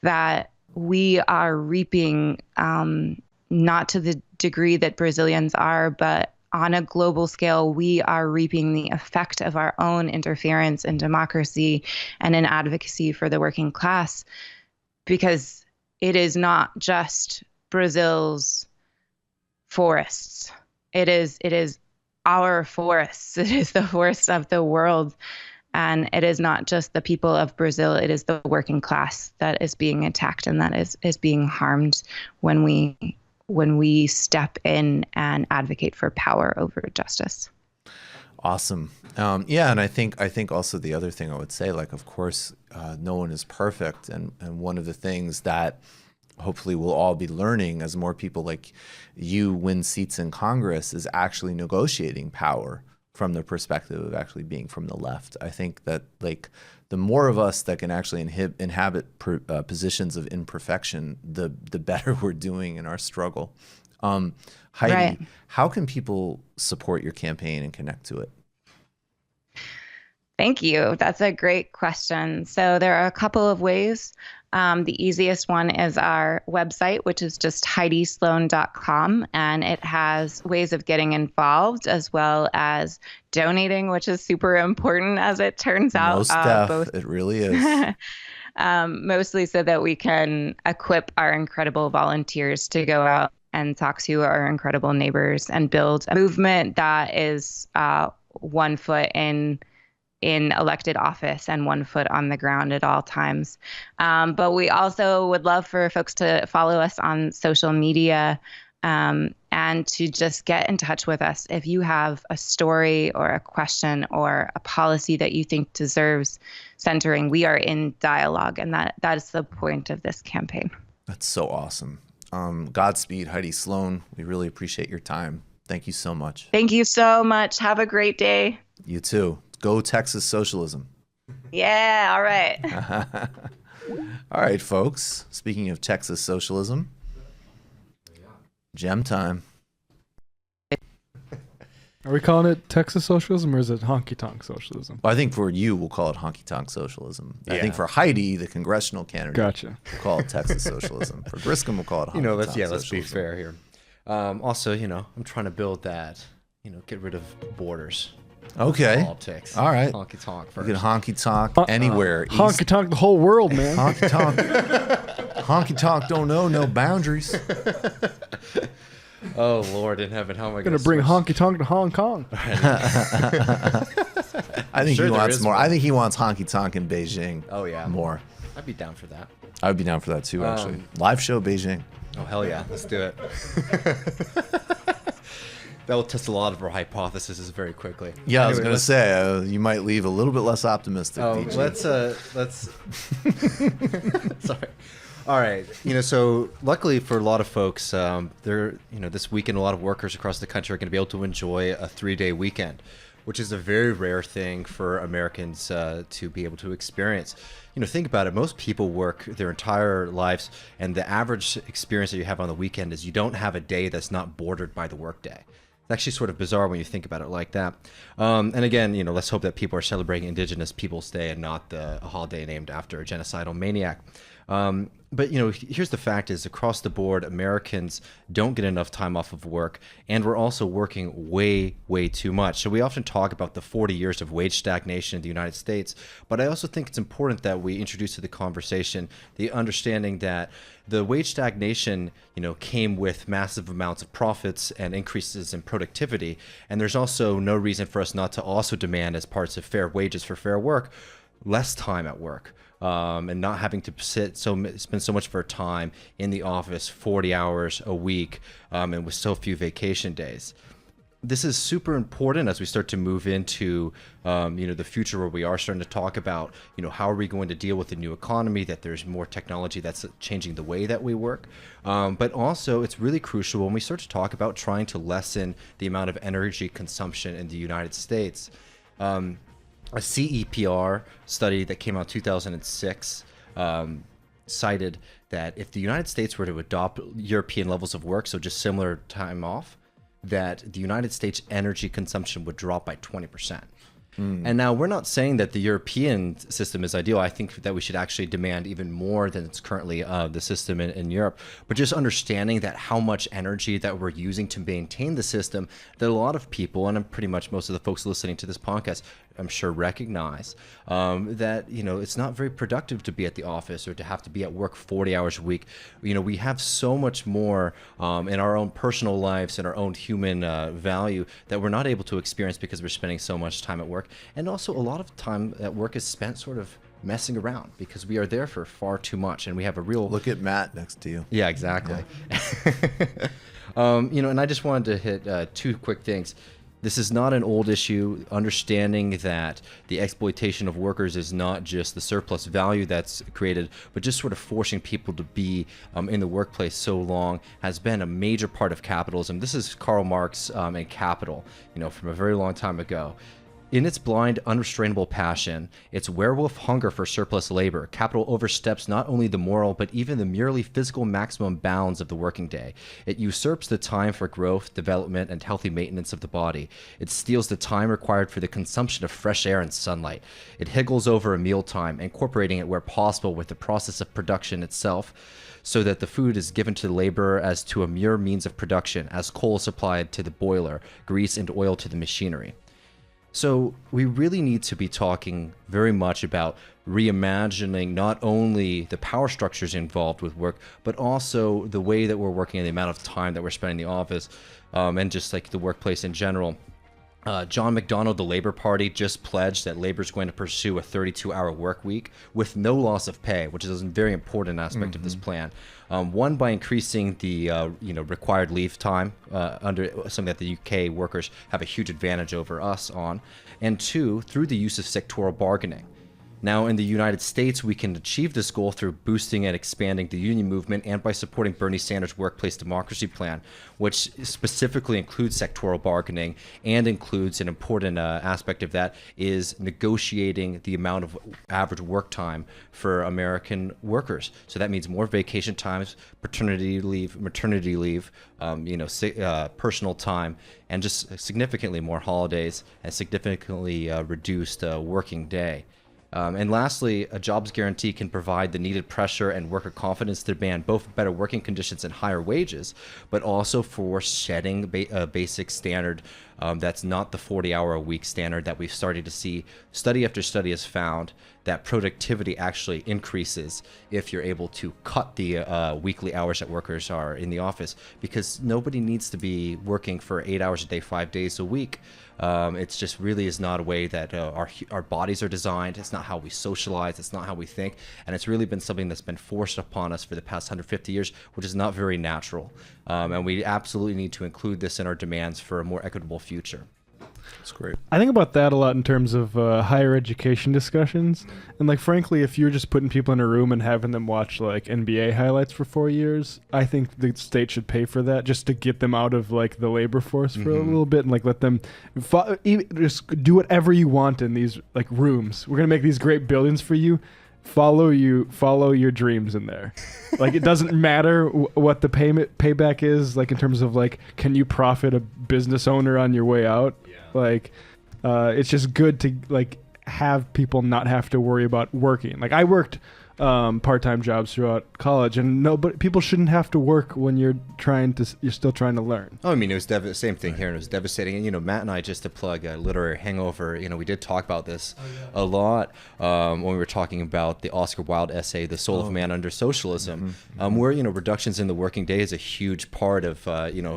that we are reaping, not to the degree that Brazilians are, but on a global scale, we are reaping the effect of our own interference in democracy and in advocacy for the working class, because it is not just Brazil's forests. It is our forests. It is the forests of the world. And it is not just the people of Brazil. It is the working class that is being attacked and that is being harmed when we step in and advocate for power over justice. Awesome. Yeah, and I think also the other thing I would say, like, of course, no one is perfect, and one of the things that hopefully we'll all be learning as more people like you win seats in Congress is actually negotiating power from the perspective of actually being from the left. I think that, like, the more of us that can actually inhabit positions of imperfection, the better we're doing in our struggle. Heidi, right. How can people support your campaign and connect to it? Thank you. That's a great question. So there are a couple of ways. The easiest one is our website, which is just HeidiSloan.com, and it has ways of getting involved as well as donating, which is super important, as it turns out. Most deaf, it really is. Mostly so that we can equip our incredible volunteers to go out and talk to our incredible neighbors and build a movement that is 1 foot in elected office and 1 foot on the ground at all times. But we also would love for folks to follow us on social media and to just get in touch with us. If you have a story or a question or a policy that you think deserves centering, we are in dialogue, and that is the point of this campaign. That's so awesome. Godspeed, Heidi Sloan. We really appreciate your time. Thank you so much. Thank you so much. Have a great day. You too. Go Texas socialism. Yeah, all right. All right, folks. Speaking of Texas socialism, gem time. Are we calling it Texas socialism or is it honky-tonk socialism? Well, I think for you, we'll call it honky-tonk socialism. Yeah. I think for Heidi, the congressional candidate, gotcha, we'll call it Texas socialism. For Griscom, we'll call it honky-tonk socialism. Let's be fair here. Also, I'm trying to build that, get rid of borders. Okay. Politics. All right. Honky tonk first. You can honky tonk anywhere. Honky tonk the whole world, man. Honky tonk. Honky tonk don't know no boundaries. Oh Lord in heaven, how am I going to bring honky tonk to Hong Kong? I think he wants more. I think he wants honky tonk in Beijing. Oh yeah. More. I'd be down for that. I would be down for that too, actually. Live show Beijing. Oh hell yeah, let's do it. That will test a lot of our hypotheses very quickly. Yeah, anyway, I was going to say, you might leave a little bit less optimistic. Oh, let's sorry. All right. So luckily for a lot of folks, this weekend, a lot of workers across the country are going to be able to enjoy a 3-day weekend, which is a very rare thing for Americans to be able to experience. Think about it. Most people work their entire lives, and the average experience that you have on the weekend is you don't have a day that's not bordered by the workday. It's actually sort of bizarre when you think about it like that. And again, let's hope that people are celebrating Indigenous Peoples Day and not a holiday named after a genocidal maniac. But here's the fact is, across the board, Americans don't get enough time off of work, and we're also working way, way too much. So we often talk about the 40 years of wage stagnation in the United States, but I also think it's important that we introduce to the conversation the understanding that the wage stagnation, came with massive amounts of profits and increases in productivity, and there's also no reason for us not to also demand, as parts of fair wages for fair work, less time at work. and not having to spend so much of our time in the office 40 hours a week, and with so few vacation days. This is super important as we start to move into the future, where we are starting to talk about how are we going to deal with the new economy, that there's more technology that's changing the way that we work, but also it's really crucial when we start to talk about trying to lessen the amount of energy consumption in the United States. A CEPR study that came out 2006 cited that if the United States were to adopt European levels of work, so just similar time off, that the United States energy consumption would drop by 20%. And now we're not saying that the European system is ideal. I think that we should actually demand even more than it's currently the system in Europe. But just understanding that how much energy that we're using to maintain the system, that a lot of people, and pretty much most of the folks listening to this podcast, I'm sure recognize that it's not very productive to be at the office or to have to be at work 40 hours a week. We have so much more in our own personal lives and our own human value that we're not able to experience because we're spending so much time at work. And also a lot of time at work is spent sort of messing around because we are there for far too much, and we have a real... Look at Matt next to you. Yeah, exactly. Yeah. And I just wanted to hit two quick things. This is not an old issue. Understanding that the exploitation of workers is not just the surplus value that's created, but just sort of forcing people to be in the workplace so long has been a major part of capitalism. This is Karl Marx and Capital, from a very long time ago. In its blind, unrestrainable passion, its werewolf hunger for surplus labor, capital oversteps not only the moral, but even the merely physical maximum bounds of the working day. It usurps the time for growth, development, and healthy maintenance of the body. It steals the time required for the consumption of fresh air and sunlight. It higgles over a mealtime, incorporating it where possible with the process of production itself, so that the food is given to the laborer as to a mere means of production, as coal supplied to the boiler, grease and oil to the machinery. So we really need to be talking very much about reimagining not only the power structures involved with work, but also the way that we're working and the amount of time that we're spending in the office, and just like the workplace in general. John McDonnell, the Labor Party, just pledged that labor is going to pursue a 32-hour work week with no loss of pay, which is a very important aspect of this plan. One, by increasing the required leave time, under something that the UK workers have a huge advantage over us on, and two, through the use of sectoral bargaining. Now, in the United States, we can achieve this goal through boosting and expanding the union movement and by supporting Bernie Sanders' workplace democracy plan, which specifically includes sectoral bargaining and includes an important aspect of that is negotiating the amount of average work time for American workers. So that means more vacation times, paternity leave, maternity leave, personal time, and just significantly more holidays and significantly reduced working day. And lastly, a jobs guarantee can provide the needed pressure and worker confidence to demand both better working conditions and higher wages, but also for setting a basic standard that's not the 40-hour-a-week standard that we've started to see. Study after study has found that productivity actually increases if you're able to cut the weekly hours that workers are in the office, because nobody needs to be working for 8 hours a day, 5 days a week. It's just really is not a way that our bodies are designed. It's not how we socialize. It's not how we think. And it's really been something that's been forced upon us for the past 150 years, which is not very natural. And we absolutely need to include this in our demands for a more equitable future. That's great. I think about that a lot in terms of higher education discussions. And like, frankly, if you're just putting people in a room and having them watch like NBA highlights for 4 years, I think the state should pay for that just to get them out of like the labor force for a little bit and like let them just do whatever you want in these like rooms. We're going to make these great buildings for you. Follow your dreams in there. Like, it doesn't matter what the payback is, like in terms of like, can you profit a business owner on your way out? Yeah. Like, it's just good to like have people not have to worry about working. Like, I worked part-time jobs throughout college, and people shouldn't have to work when you're still trying to learn. Oh, I mean, it was same thing here, and it was devastating. And Matt and I, just to plug Literary Hangover, we did talk about this a lot when we were talking about the Oscar Wilde essay, "The Soul of Man Under Socialism," where reductions in the working day is a huge part of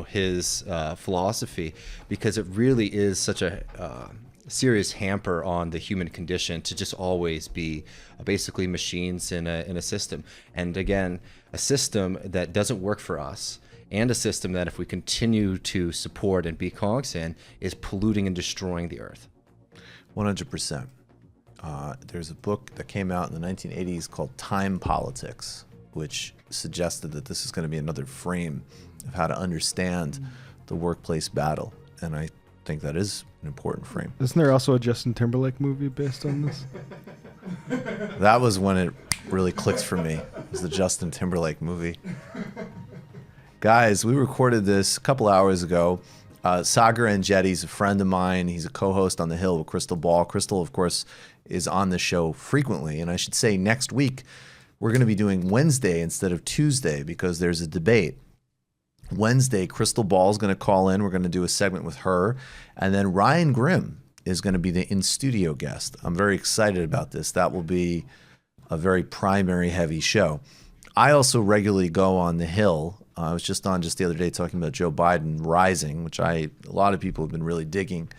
his philosophy, because it really is such a serious hamper on the human condition to just always be basically machines in a system. And again, a system that doesn't work for us, and a system that if we continue to support and be cogs in, is polluting and destroying the earth. 100%. There's a book that came out in the 1980s called Time Politics, which suggested that this is going to be another frame of how to understand the workplace battle. And I think that is an important frame. Isn't there also a Justin Timberlake movie based on this? That was when it really clicked for me. It was the Justin Timberlake movie. Guys, we recorded this a couple hours ago. Saagar Enjeti is a friend of mine. He's a co-host on The Hill with Crystal Ball. Crystal, of course, is on the show frequently. And I should say next week, we're going to be doing Wednesday instead of Tuesday because there's a debate. Wednesday, Crystal Ball is going to call in. We're going to do a segment with her. And then Ryan Grimm is going to be the in-studio guest. I'm very excited about this. That will be a very primary-heavy show. I also regularly go on The Hill. I was just on the other day talking about Joe Biden rising, which a lot of people have been really digging.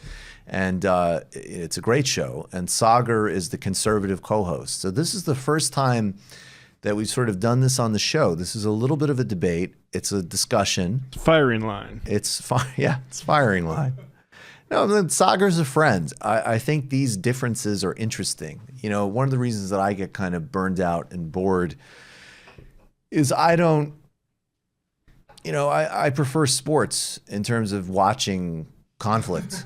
And it's a great show. And Saagar is the conservative co-host. So this is the first time that we've sort of done this on the show. This is a little bit of a debate. It's a discussion. Firing line. It's firing line. No, Saagar's a friend. I think these differences are interesting. You know, one of the reasons that I get kind of burned out and bored is I prefer sports in terms of watching conflict,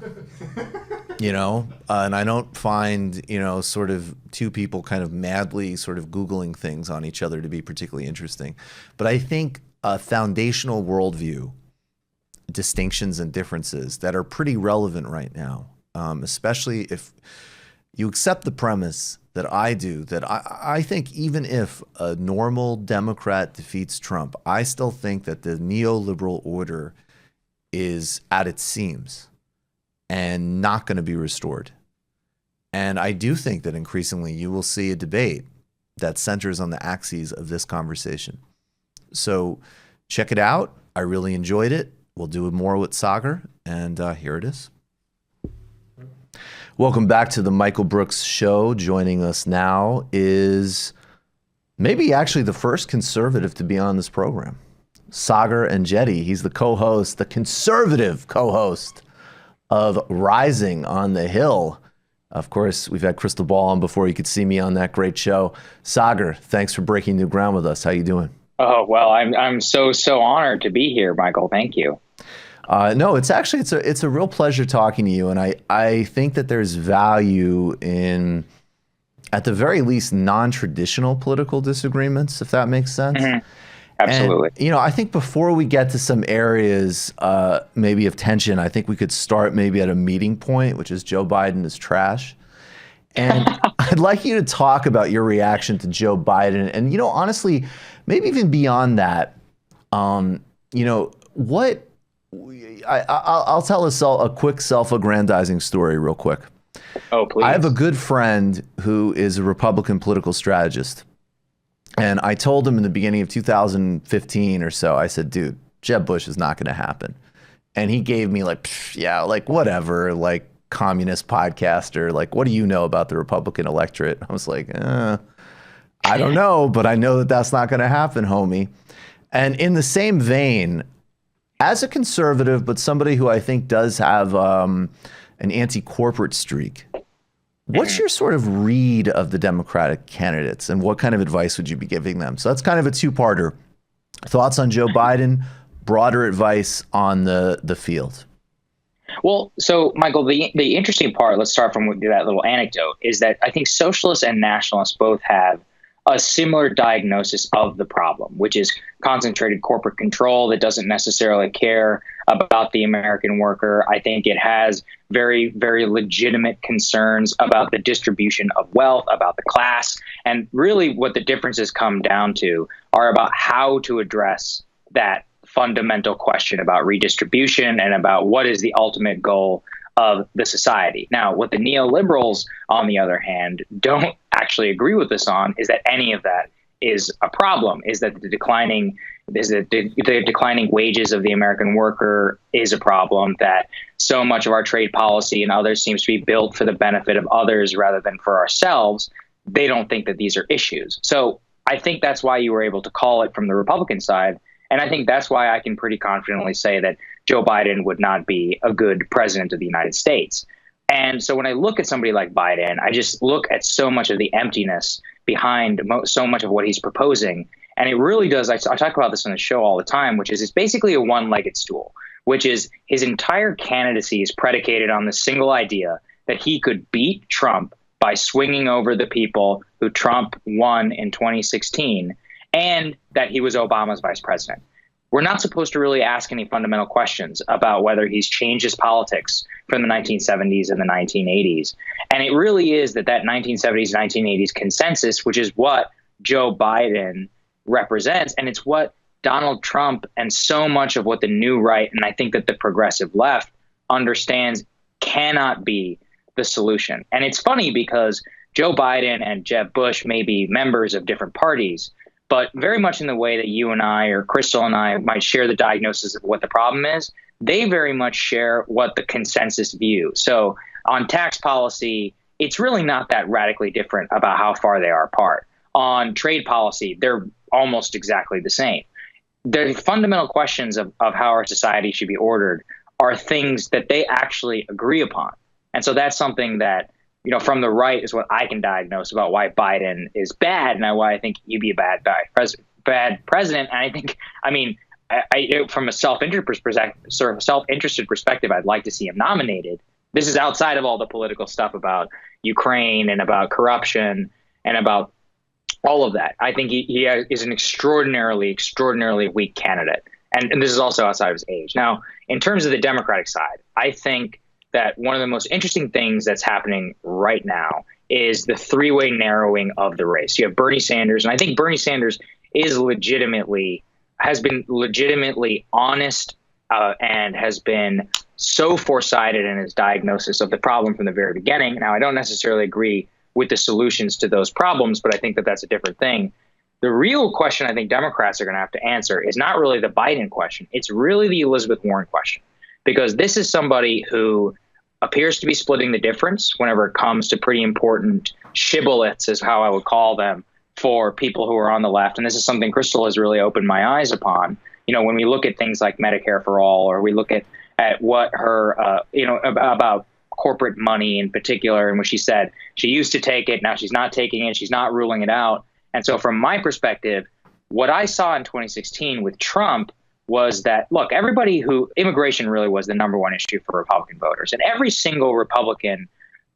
and I don't find, sort of two people kind of madly sort of Googling things on each other to be particularly interesting. But I think a foundational worldview, distinctions and differences that are pretty relevant right now, especially if you accept the premise that I do, that I think even if a normal Democrat defeats Trump, I still think that the neoliberal order is at its seams and not going to be restored. And I do think that increasingly you will see a debate that centers on the axes of this conversation. So check it out. I really enjoyed it. We'll do more with Saagar, and here it is. Welcome back to the Michael Brooks Show. Joining us now is maybe actually the first conservative to be on this program, Saagar Enjeti. He's the co-host, the conservative co-host of Rising on the Hill. Of course, we've had Crystal Ball on before. You could see me on that great show. Saagar, thanks for breaking new ground with us. How you doing? Oh, well, I'm so honored to be here, Michael. Thank you. No, it's a real pleasure talking to you, and I think that there's value in, at the very least, non-traditional political disagreements, if that makes sense. Mm-hmm. Absolutely. And, I think before we get to some areas maybe of tension, I think we could start maybe at a meeting point, which is Joe Biden is trash. And I'd like you to talk about your reaction to Joe Biden, and honestly, maybe even beyond that, what. I'll tell a quick self-aggrandizing story real quick. Oh, please. I have a good friend who is a Republican political strategist. And I told him in the beginning of 2015 or so, I said, dude, Jeb Bush is not going to happen. And he gave me whatever, communist podcaster, what do you know about the Republican electorate? I was like, I don't know, but I know that that's not going to happen, homie. And in the same vein, as a conservative, but somebody who I think does have an anti-corporate streak, what's your sort of read of the Democratic candidates, and what kind of advice would you be giving them? So that's kind of a two-parter. Thoughts on Joe Biden, broader advice on the field. Well, so, Michael, the interesting part, let's start from that little anecdote, is that I think socialists and nationalists both have a similar diagnosis of the problem, which is concentrated corporate control that doesn't necessarily care about the American worker. I think it has very, very legitimate concerns about the distribution of wealth, about the class. And really what the differences come down to are about how to address that fundamental question about redistribution and about what is the ultimate goal of the society. Now, what the neoliberals, on the other hand, don't actually agree with us on is that any of that is a problem, is that the declining wages of the American worker is a problem, that so much of our trade policy and others seems to be built for the benefit of others rather than for ourselves. They don't think that these are issues. So I think that's why you were able to call it from the Republican side. And I think that's why I can pretty confidently say that Joe Biden would not be a good president of the United States. And so when I look at somebody like Biden, I just look at so much of the emptiness behind so much of what he's proposing. And it really does. I talk about this on the show all the time, which is it's basically a one-legged stool, which is his entire candidacy is predicated on the single idea that he could beat Trump by swinging over the people who Trump won in 2016, and that he was Obama's vice president. We're not supposed to really ask any fundamental questions about whether he's changed his politics from the 1970s and the 1980s. And it really is that 1970s, 1980s consensus, which is what Joe Biden represents, and it's what Donald Trump and so much of what the new right, and I think that the progressive left understands, cannot be the solution. And it's funny because Joe Biden and Jeb Bush may be members of different parties, but very much in the way that you and I or Crystal and I might share the diagnosis of what the problem is, they very much share what the consensus view. So on tax policy, it's really not that radically different about how far they are apart. On trade policy, they're almost exactly the same. The fundamental questions of how our society should be ordered are things that they actually agree upon. And so that's something that, from the right is what I can diagnose about why Biden is bad and why I think he'd be a bad president. And I think, I from a self-interested perspective, I'd like to see him nominated. This is outside of all the political stuff about Ukraine and about corruption and about all of that. I think he is an extraordinarily weak candidate. And this is also outside of his age. Now, in terms of the Democratic side, I think that one of the most interesting things that's happening right now is the three-way narrowing of the race. You have Bernie Sanders, and I think Bernie Sanders has been legitimately honest and has been so foresighted in his diagnosis of the problem from the very beginning. Now, I don't necessarily agree with the solutions to those problems, but I think that that's a different thing. The real question I think Democrats are going to have to answer is not really the Biden question. It's really the Elizabeth Warren question, because this is somebody who appears to be splitting the difference whenever it comes to pretty important shibboleths, is how I would call them, for people who are on the left. And this is something Crystal has really opened my eyes upon. When we look at things like Medicare for all, or we look at what her, about corporate money in particular, and what she said, she used to take it, now she's not taking it, she's not ruling it out. And so from my perspective, what I saw in 2016 with Trump was that, look, immigration really was the number one issue for Republican voters. And every single Republican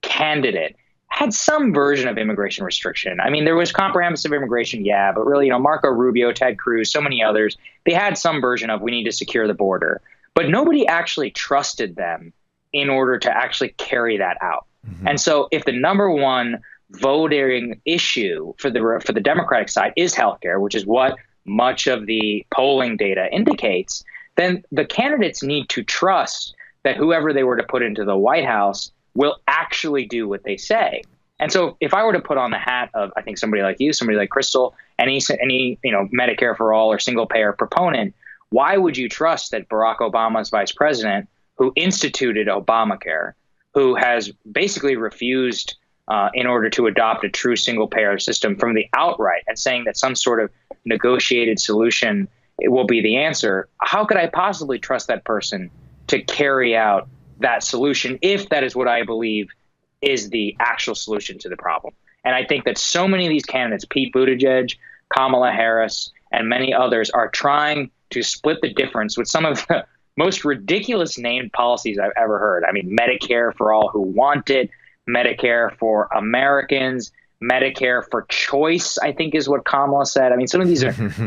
candidate had some version of immigration restriction. There was comprehensive immigration, yeah, but really, Marco Rubio, Ted Cruz, so many others, they had some version of we need to secure the border. But nobody actually trusted them in order to actually carry that out. Mm-hmm. And so if the number one voting issue for the Democratic side is healthcare, which is what much of the polling data indicates, then the candidates need to trust that whoever they were to put into the White House will actually do what they say. And so if I were to put on the hat of, I think, somebody like you, somebody like Crystal, any Medicare for all or single payer proponent, why would you trust that Barack Obama's vice president, who instituted Obamacare, who has basically refused in order to adopt a true single payer system from the outright, and saying that some sort of negotiated solution will be the answer? How could I possibly trust that person to carry out that solution if that is what I believe is the actual solution to the problem? And I think that so many of these candidates, Pete Buttigieg, Kamala Harris, and many others, are trying to split the difference with some of the most ridiculous named policies I've ever heard. Medicare for all who want it, Medicare for Americans, Medicare for choice, I think is what Kamala said. Some of these are they're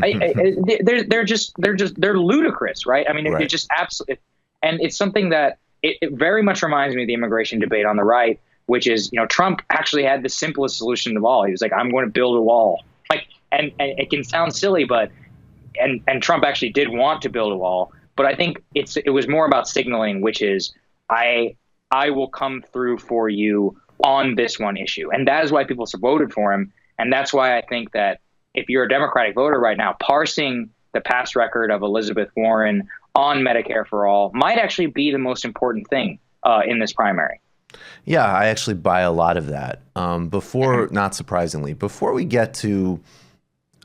ludicrous, right? Right. It's just absolutely, and it's something that it very much reminds me of the immigration debate on the right, which is, Trump actually had the simplest solution of all. He was like, I'm going to build a wall. And it can sound silly, but and Trump actually did want to build a wall. But I think it was more about signaling, which is I will come through for you on this one issue. And that is why people voted for him. And that's why I think that if you're a Democratic voter right now, parsing the past record of Elizabeth Warren on Medicare for all might actually be the most important thing in this primary. Yeah, I actually buy a lot of that. Not surprisingly, before we get to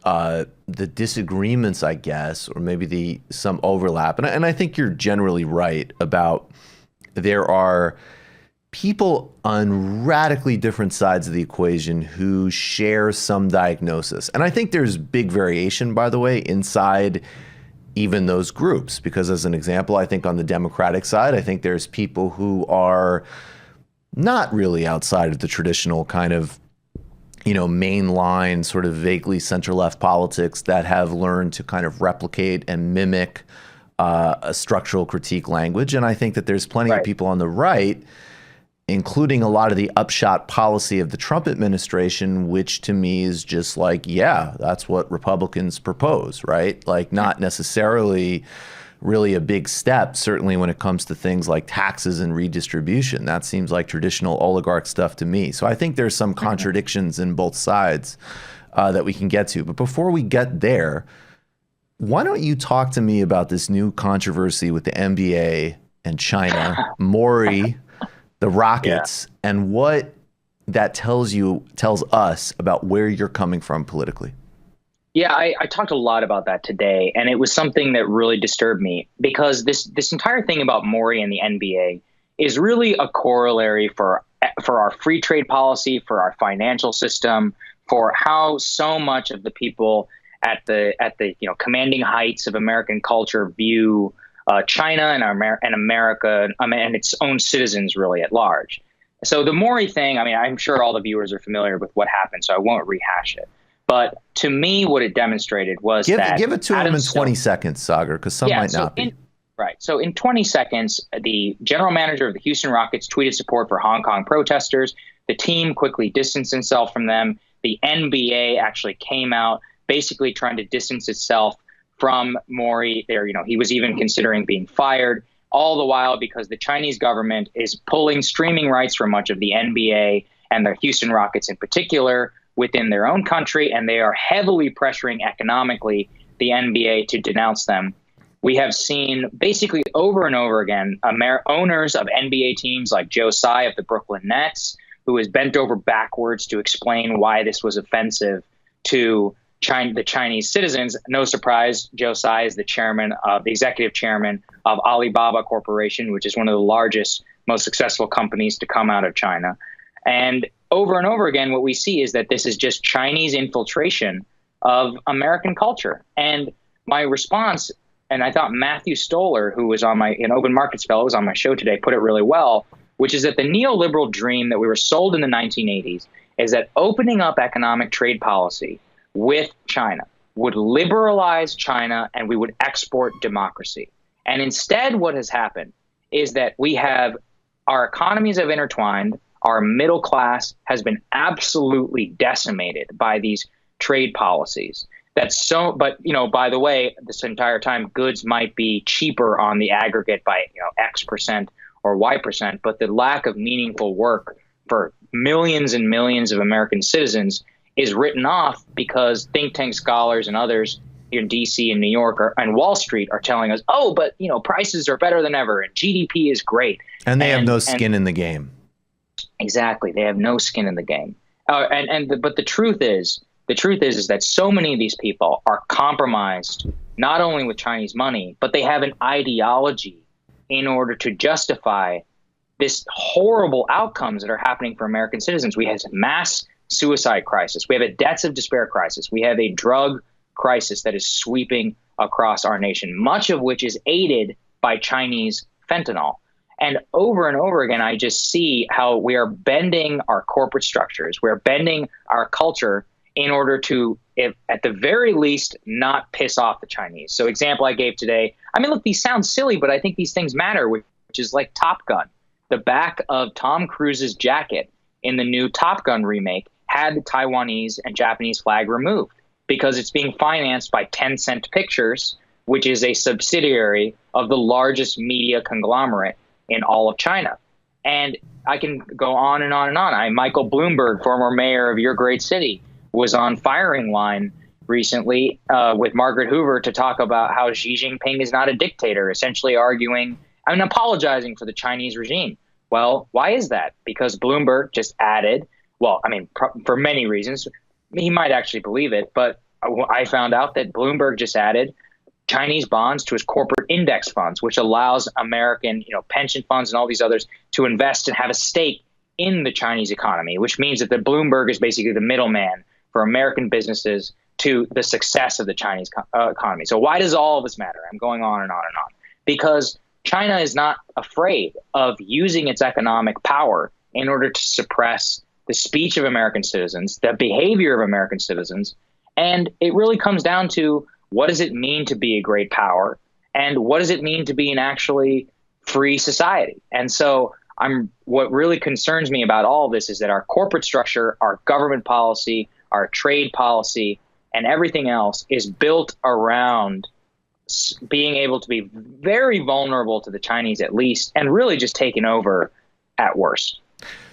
the disagreements, I guess, or maybe some overlap, and I think you're generally right about there are people on radically different sides of the equation who share some diagnosis. And I think there's big variation, by the way, inside even those groups. Because as an example, I think on the Democratic side, I think there's people who are not really outside of the traditional kind of, mainline sort of vaguely center-left politics that have learned to kind of replicate and mimic a structural critique language. And I think that there's plenty of people on the right, including a lot of the upshot policy of the Trump administration, which to me is just like, yeah, that's what Republicans propose, right? Like not necessarily really a big step, certainly when it comes to things like taxes and redistribution. That seems like traditional oligarch stuff to me. So I think there's some contradictions in both sides that we can get to. But before we get there, why don't you talk to me about this new controversy with the NBA and China, Maury, the Rockets, and what that tells us about where you're coming from politically? Yeah, I talked a lot about that today, and it was something that really disturbed me because this entire thing about Maury and the NBA is really a corollary for our free trade policy, for our financial system, for how so much of the people at the commanding heights of American culture view China and America and its own citizens really at large. So the Maury thing, I'm sure all the viewers are familiar with what happened, so I won't rehash it. But to me, what it demonstrated was give it to him in 20 seconds, Saagar, because some might not be. So in 20 seconds, the general manager of the Houston Rockets tweeted support for Hong Kong protesters. The team quickly distanced itself from them. The NBA actually came out basically trying to distance itself from Maury. He was even considering being fired, all the while because the Chinese government is pulling streaming rights from much of the NBA and the Houston Rockets in particular within their own country, and they are heavily pressuring economically the NBA to denounce them. We have seen basically over and over again owners of NBA teams like Joe Tsai of the Brooklyn Nets, who has bent over backwards to explain why this was offensive to the Chinese citizens. No surprise, Joe Tsai is the executive chairman of Alibaba Corporation, which is one of the largest, most successful companies to come out of China. And over again, what we see is that this is just Chinese infiltration of American culture. And my response, and I thought Matthew Stoller, who was an Open Markets fellow, was on my show today, put it really well, which is that the neoliberal dream that we were sold in the 1980s is that opening up economic trade policy with China would liberalize China and we would export democracy. And instead, what has happened is that our economies have intertwined. Our middle class has been absolutely decimated by these trade policies. But by the way, this entire time, goods might be cheaper on the aggregate by X percent or Y percent, but the lack of meaningful work for millions and millions of American citizens is written off because think tank scholars and others in DC and New York and Wall Street are telling us, but prices are better than ever and GDP is great. And they have no skin in the game. Exactly. They have no skin in the game. But the truth is that so many of these people are compromised, not only with Chinese money, but they have an ideology in order to justify this horrible outcomes that are happening for American citizens. We have a mass suicide crisis. We have a debts of despair crisis. We have a drug crisis that is sweeping across our nation, much of which is aided by Chinese fentanyl. And over again, I just see how we are bending our corporate structures. We're bending our culture in order to, at the very least, not piss off the Chinese. So example I gave today, look, these sound silly, but I think these things matter, which is like Top Gun. The back of Tom Cruise's jacket in the new Top Gun remake had the Taiwanese and Japanese flag removed because it's being financed by Tencent Pictures, which is a subsidiary of the largest media conglomerate in all of China. And I can go on and on and on. Michael Bloomberg, former mayor of your great city, was on firing line recently with Margaret Hoover to talk about how Xi Jinping is not a dictator, essentially apologizing for the Chinese regime. Well, why is that? Because Bloomberg just added, for many reasons, he might actually believe it, but I found out that Bloomberg just added Chinese bonds to his corporate index funds, which allows American, pension funds and all these others to invest and have a stake in the Chinese economy, which means that the Bloomberg is basically the middleman for American businesses to the success of the Chinese economy. So why does all of this matter? I'm going on and on and on. Because China is not afraid of using its economic power in order to suppress the speech of American citizens, the behavior of American citizens. And it really comes down to, what does it mean to be a great power? And what does it mean to be an actually free society? And so what really concerns me about all of this is that our corporate structure, our government policy, our trade policy, and everything else is built around being able to be very vulnerable to the Chinese at least, and really just taken over at worst.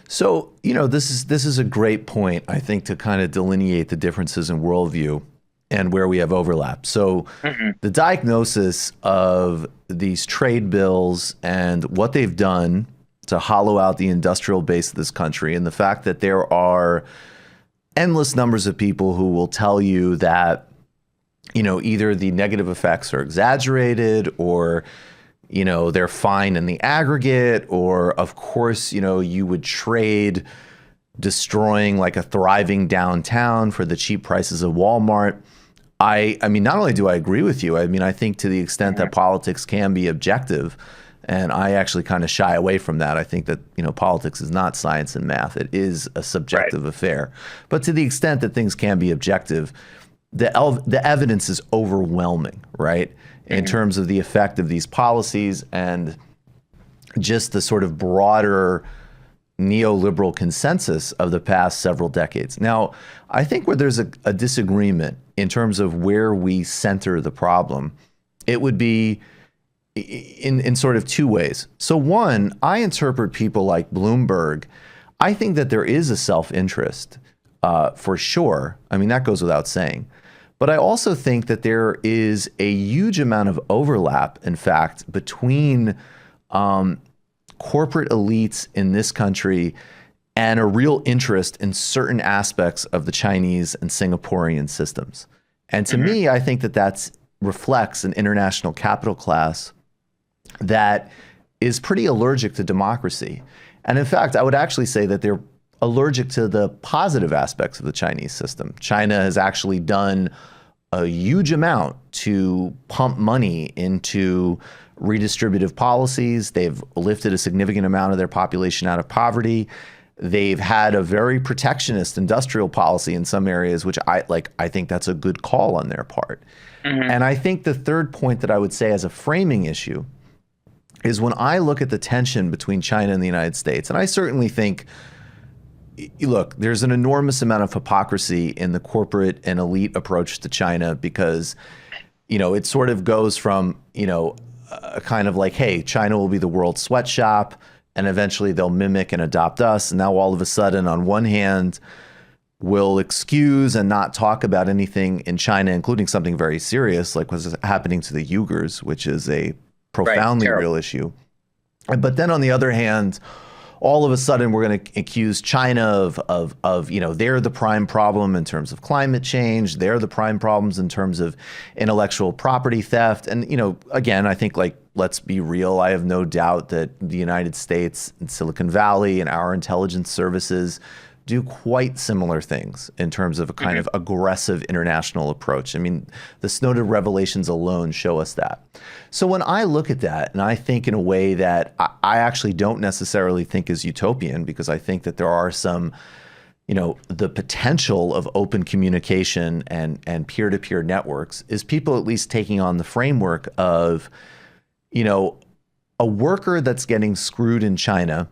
So, this is a great point, I think, to kind of delineate the differences in worldview and where we have overlap. So the diagnosis of these trade bills and what they've done to hollow out the industrial base of this country, and the fact that there are endless numbers of people who will tell you that, either the negative effects are exaggerated, or they're fine in the aggregate, or of course, you would trade destroying like a thriving downtown for the cheap prices of Walmart. I mean, not only do I agree with you, I think to the extent that politics can be objective, and I actually kind of shy away from that. I think that, politics is not science and math. It is a subjective affair. But to the extent that things can be objective, the evidence is overwhelming, right? In terms of the effect of these policies and just the sort of broader neoliberal consensus of the past several decades. Now, I think where there's a disagreement in terms of where we center the problem, it would be in sort of two ways. So one, I interpret people like Bloomberg. I think that there is a self-interest for sure. I mean, that goes without saying. But I also think that there is a huge amount of overlap, in fact, between corporate elites in this country and a real interest in certain aspects of the Chinese and Singaporean systems. And to me, I think that reflects an international capital class that is pretty allergic to democracy. And in fact, I would actually say that they're allergic to the positive aspects of the Chinese system. China has actually done a huge amount to pump money into redistributive policies. They've lifted a significant amount of their population out of poverty. They've had a very protectionist industrial policy in some areas, which I think that's a good call on their part. And I think the third point that I would say as a framing issue is when I look at the tension between China and the United States, and I certainly think, look, there's an enormous amount of hypocrisy in the corporate and elite approach to China because, it sort of goes from, kind of like, hey, China will be the world's sweatshop, and eventually they'll mimic and adopt us. And now all of a sudden, on one hand, we'll excuse and not talk about anything in China, including something very serious, like what's happening to the Uyghurs, which is a profoundly real issue. But then on the other hand, all of a sudden we're going to accuse China of they're the prime problem in terms of climate change. They're the prime problems in terms of intellectual property theft. And, again, I think, let's be real. I have no doubt that the United States and Silicon Valley and our intelligence services do quite similar things in terms of a kind of aggressive international approach. I mean, the Snowden revelations alone show us that. So when I look at that, and I think in a way that I actually don't necessarily think is utopian, because I think that there are some, the potential of open communication and peer-to-peer networks, is people at least taking on the framework of, a worker that's getting screwed in China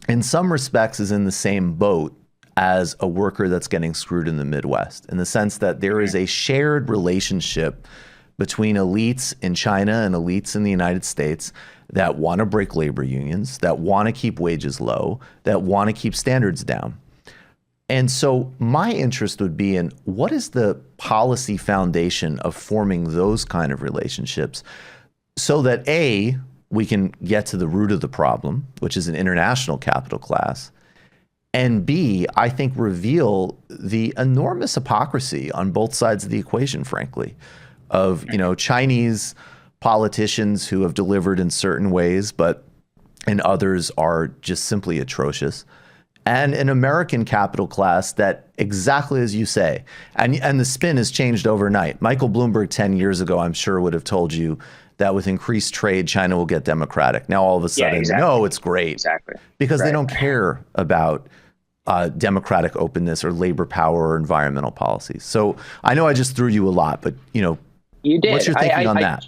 in some respects is in the same boat as a worker that's getting screwed in the Midwest, in the sense that there is a shared relationship between elites in China and elites in the United States that want to break labor unions, that want to keep wages low, that want to keep standards down. And so my interest would be in what is the policy foundation of forming those kind of relationships so that A, we can get to the root of the problem, which is an international capital class, and B, I think reveal the enormous hypocrisy on both sides of the equation, frankly, of, Chinese politicians who have delivered in certain ways, but in others are just simply atrocious. And an American capital class that, exactly as you say, and the spin has changed overnight. Michael Bloomberg 10 years ago, I'm sure, would have told you that with increased trade, China will get democratic. Now, all of a sudden, no, it's great. Exactly. Because they don't care about democratic openness or labor power or environmental policies. So I know I just threw you a lot, but, you did. What's your thinking on that?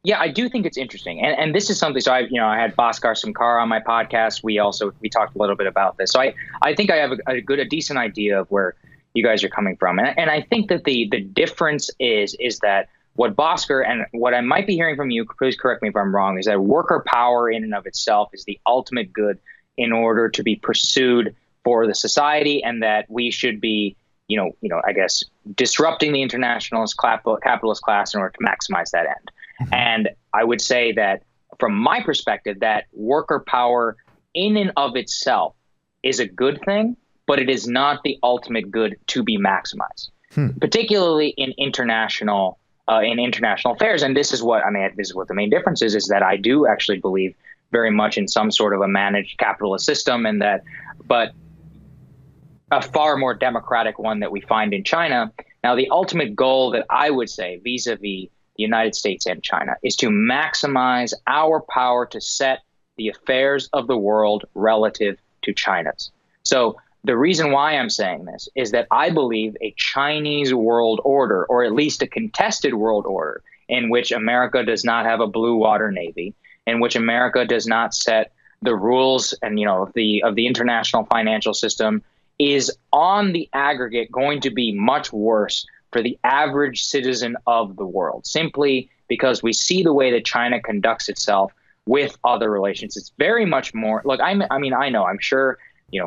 Yeah, I do think it's interesting. And this is something, so I had Bhaskar Sankara on my podcast. We talked a little bit about this. So I think I have a decent idea of where you guys are coming from. And I think that the difference is that what Bhaskar and what I might be hearing from you, please correct me if I'm wrong, is that worker power in and of itself is the ultimate good in order to be pursued for the society, and that we should be, I guess, disrupting the internationalist capitalist class in order to maximize that end. And I would say that from my perspective, that worker power in and of itself is a good thing, but it is not the ultimate good to be maximized, particularly in international affairs. And this is what the main difference is that I do actually believe very much in some sort of a managed capitalist system, but a far more democratic one that we find in China. Now, the ultimate goal that I would say vis-a-vis the United States and China is to maximize our power to set the affairs of the world relative to China's. So the reason why I'm saying this is that I believe a Chinese world order, or at least a contested world order, in which America does not have a blue water navy, in which America does not set the rules and of the international financial system, is on the aggregate going to be much worse for the average citizen of the world, simply because we see the way that China conducts itself with other relations. It's very much more like, I'm sure,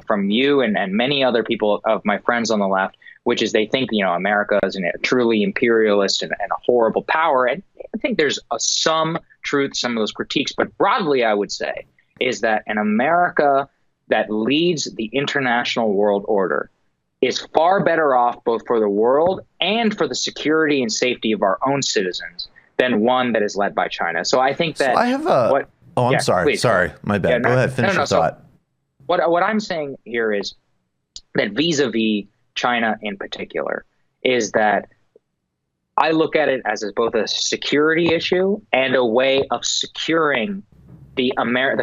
from you and many other people of my friends on the left, which is they think, America is a truly imperialist and a horrible power. And I think there's some truth, some of those critiques, but broadly, I would say is that an America that leads the international world order is far better off both for the world and for the security and safety of our own citizens than one that is led by China. So I think that I'm sorry. Please. Sorry, my bad. Go ahead, finish your thought. So what I'm saying here is that vis-a-vis China in particular is that I look at it as both a security issue and a way of securing the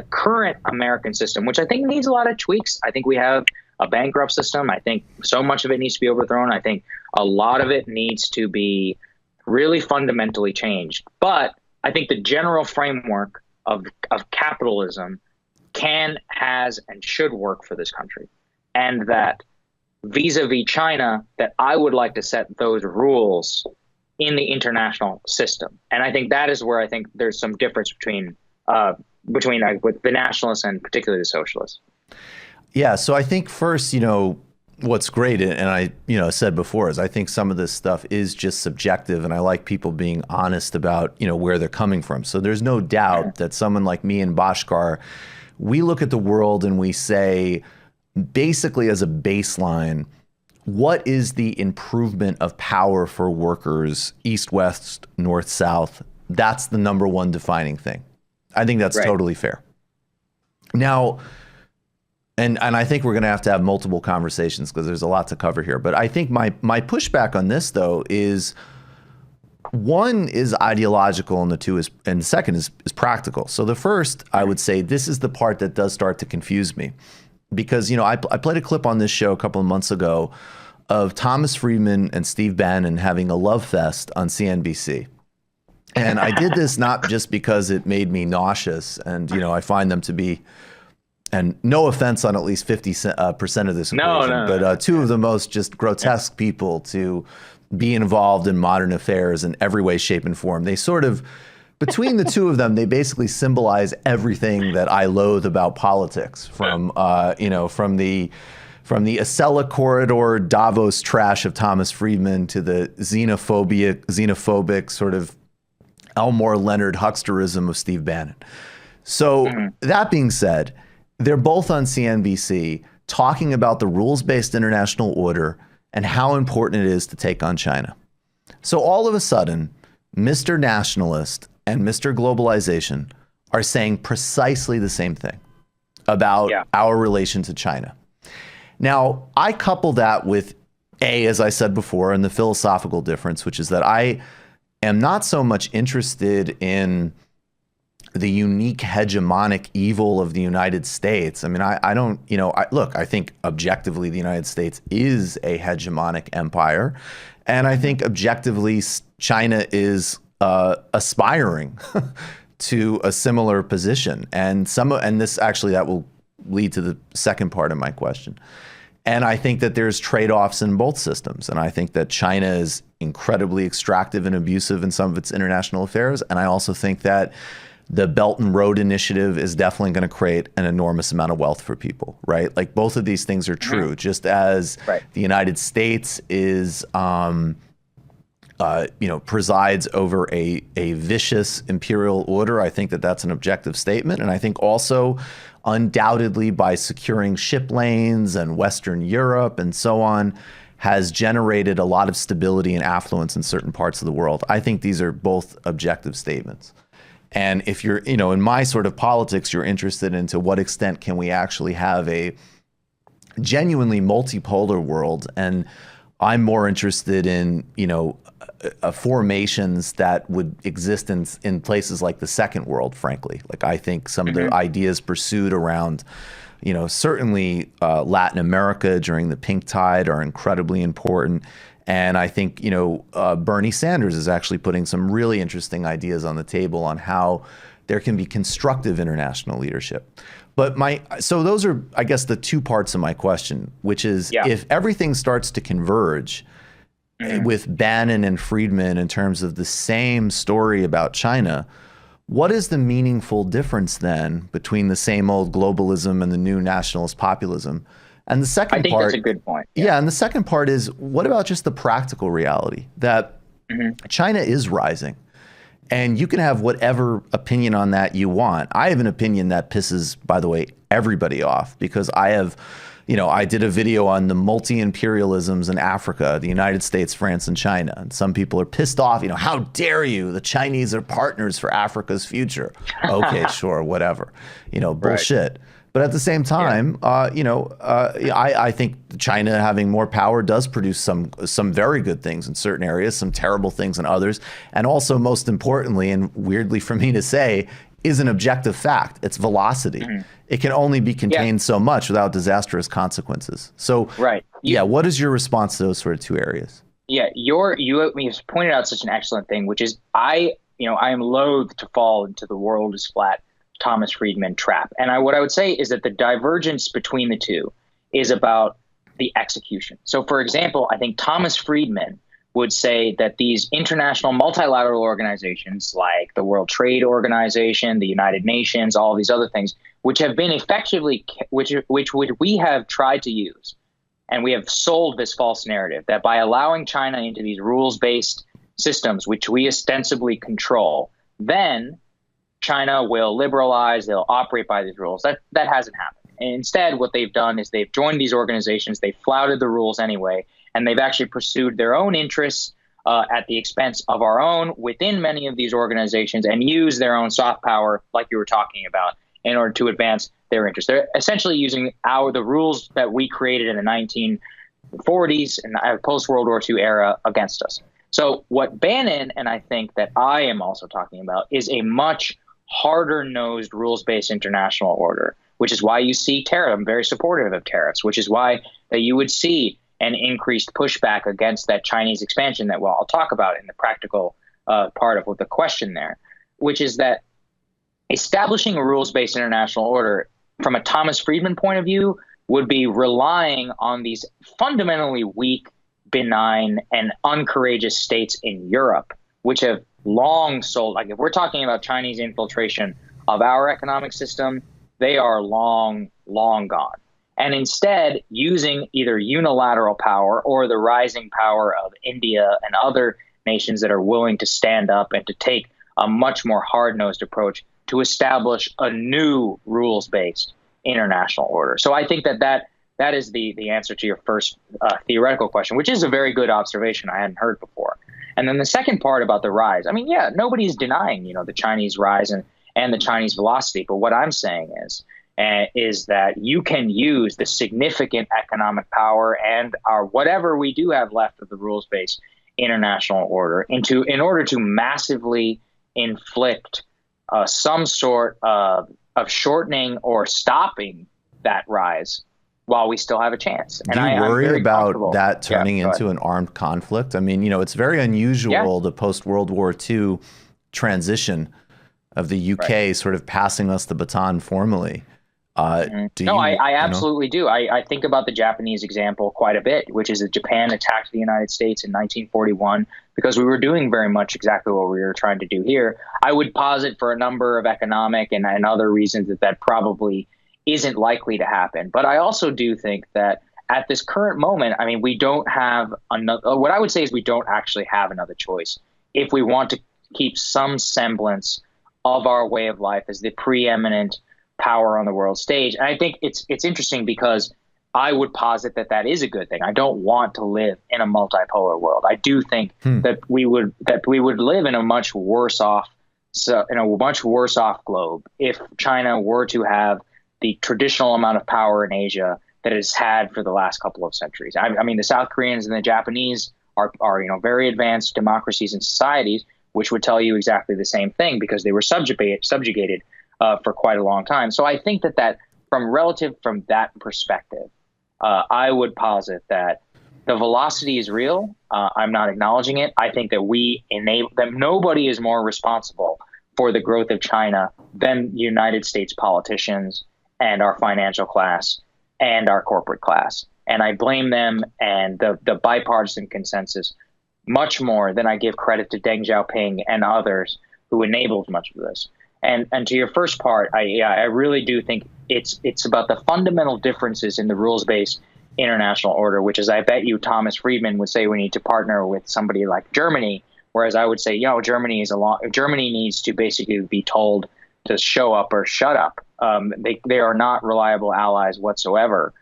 current American system, which I think needs a lot of tweaks. I think we have a bankrupt system. I think so much of it needs to be overthrown. I think a lot of it needs to be really fundamentally changed. But I think the general framework of capitalism has, and should work for this country. And that vis-a-vis China, that I would like to set those rules in the international system. And I think that is where I think there's some difference between with the nationalists and particularly the socialists. Yeah. So I think first, what's great, and I, said before, is I think some of this stuff is just subjective, and I like people being honest about, where they're coming from. So there's no doubt that someone like me and Bhaskar, we look at the world and we say, basically as a baseline, what is the improvement of power for workers, east, west, north, south? That's the number one defining thing. I think that's totally fair. Now, and I think we're going to have multiple conversations because there's a lot to cover here. But I think my pushback on this, though, is one is ideological and the second is practical. So the first, I would say, this is the part that does start to confuse me. Because, I played a clip on this show a couple of months ago of Thomas Friedman and Steve Bannon having a love fest on CNBC. And I did this not just because it made me nauseous, and, I find them to be, and no offense on at least 50% of this equation, but two of the most just grotesque people to be involved in modern affairs in every way, shape, and form. They sort of, between the two of them, they basically symbolize everything that I loathe about politics, from from the Acela corridor Davos trash of Thomas Friedman to the xenophobic sort of Elmore Leonard hucksterism of Steve Bannon. So that being said, they're both on CNBC talking about the rules-based international order and how important it is to take on China. So all of a sudden, Mr. Nationalist and Mr. Globalization are saying precisely the same thing about our relation to China. Now, I couple that with as I said before, and the philosophical difference, which is that I am not so much interested in the unique hegemonic evil of the United States. I mean, I don't, look, I think objectively the United States is a hegemonic empire. And I think objectively China is aspiring to a similar position. And this actually, that will lead to the second part of my question. And I think that there's trade-offs in both systems. And I think that China is incredibly extractive and abusive in some of its international affairs. And I also think that the Belt and Road Initiative is definitely going to create an enormous amount of wealth for people, right? Like both of these things are true. Just as the United States is, presides over a vicious imperial order, I think that that's an objective statement. And I think also undoubtedly by securing ship lanes and Western Europe and so on, has generated a lot of stability and affluence in certain parts of the world. I think these are both objective statements. And if you're, in my sort of politics, you're interested in to what extent can we actually have a genuinely multipolar world. And I'm more interested in, formations that would exist in places like the second world, frankly. Like I think some of the ideas pursued around, certainly Latin America during the pink tide are incredibly important. And I think, Bernie Sanders is actually putting some really interesting ideas on the table on how there can be constructive international leadership. So those are, I guess, the two parts of my question, which is if everything starts to converge with Bannon and Friedman in terms of the same story about China, what is the meaningful difference then between the same old globalism and the new nationalist populism? And the second part, that's a good point. Yeah, and the second part is, what about just the practical reality that China is rising? And you can have whatever opinion on that you want. I have an opinion that pisses, by the way, everybody off, because I have, I did a video on the multi-imperialisms in Africa, the United States, France, and China. And some people are pissed off, how dare you? The Chinese are partners for Africa's future. Okay, sure, whatever. Bullshit. Right. But at the same time, I think China having more power does produce some very good things in certain areas, some terrible things in others. And also, most importantly, and weirdly for me to say, is an objective fact. It's velocity. It can only be contained so much without disastrous consequences. So, what is your response to those sort of two areas? Yeah, you pointed out such an excellent thing, which is I am loath to fall into the world is flat Thomas Friedman trap. And what I would say is that the divergence between the two is about the execution. So, for example, I think Thomas Friedman would say that these international multilateral organizations like the World Trade Organization, the United Nations, all of these other things, which have been effectively, which we have tried to use, and we have sold this false narrative that by allowing China into these rules-based systems, which we ostensibly control, then China will liberalize, they'll operate by these rules. That hasn't happened. And instead, what they've done is they've joined these organizations, they've flouted the rules anyway, and they've actually pursued their own interests at the expense of our own within many of these organizations and use their own soft power, like you were talking about, in order to advance their interests. They're essentially using the rules that we created in the 1940s and post-World War II era against us. So what Bannon, and I think that I am also talking about, is a much harder-nosed rules-based international order, which is why you see tariffs. I'm very supportive of tariffs, which is why that you would see an increased pushback against that Chinese expansion that I'll talk about in the practical part of the question there, which is that establishing a rules-based international order from a Thomas Friedman point of view would be relying on these fundamentally weak, benign, and uncourageous states in Europe, which have long sold. Like if we're talking about Chinese infiltration of our economic system, they are long gone. and instead using either unilateral power or the rising power of India and other nations that are willing to stand up and to take a much more hard-nosed approach to establish a new rules-based international order. So I think that is the answer to your first theoretical question, which is a very good observation I hadn't heard before. And then the second part about the rise, I mean, yeah, nobody's denying, the Chinese rise and the Chinese velocity. But what I'm saying is that you can use the significant economic power and our whatever we do have left of the rules-based international order in order to massively inflict some sort of shortening or stopping that rise while we still have a chance. And do you worry about that turning into an armed conflict? I mean, it's very unusual, the post-World War II transition of the UK sort of passing us the baton formally. I absolutely do. I think about the Japanese example quite a bit, which is that Japan attacked the United States in 1941 because we were doing very much exactly what we were trying to do here. I would posit for a number of economic and other reasons that probably isn't likely to happen. But I also do think that at this current moment, I mean, we don't have another. What I would say is we don't actually have another choice if we want to keep some semblance of our way of life as the preeminent power on the world stage. And I think it's interesting because I would posit that is a good thing. I don't want to live in a multipolar world. I do think that we would live in a much worse off globe if China were to have the traditional amount of power in Asia that it's had for the last couple of centuries. I mean, the South Koreans and the Japanese are very advanced democracies and societies, which would tell you exactly the same thing because they were subjugated for quite a long time. So I think that from that perspective, I would posit that the velocity is real. I'm not acknowledging it. I think that we enable them. Nobody is more responsible for the growth of China than United States politicians and our financial class and our corporate class. And I blame them and the bipartisan consensus much more than I give credit to Deng Xiaoping and others who enabled much of this. And to your first part, I really do think it's about the fundamental differences in the rules-based international order, which is, I bet you Thomas Friedman would say we need to partner with somebody like Germany, whereas I would say, Germany needs to basically be told to show up or shut up. They are not reliable allies whatsoever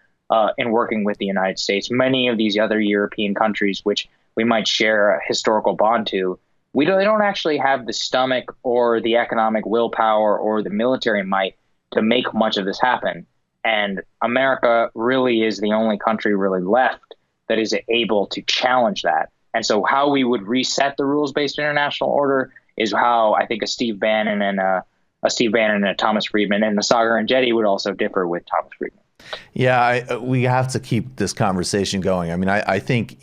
in working with the United States. Many of these other European countries, which we might share a historical bond to, they don't actually have the stomach or the economic willpower or the military might to make much of this happen. And America really is the only country really left that is able to challenge that. And so how we would reset the rules-based international order is how I think a Steve Bannon and a Thomas Friedman and a Saagar Enjeti would also differ with Thomas Friedman. Yeah, we have to keep this conversation going. I mean, I think,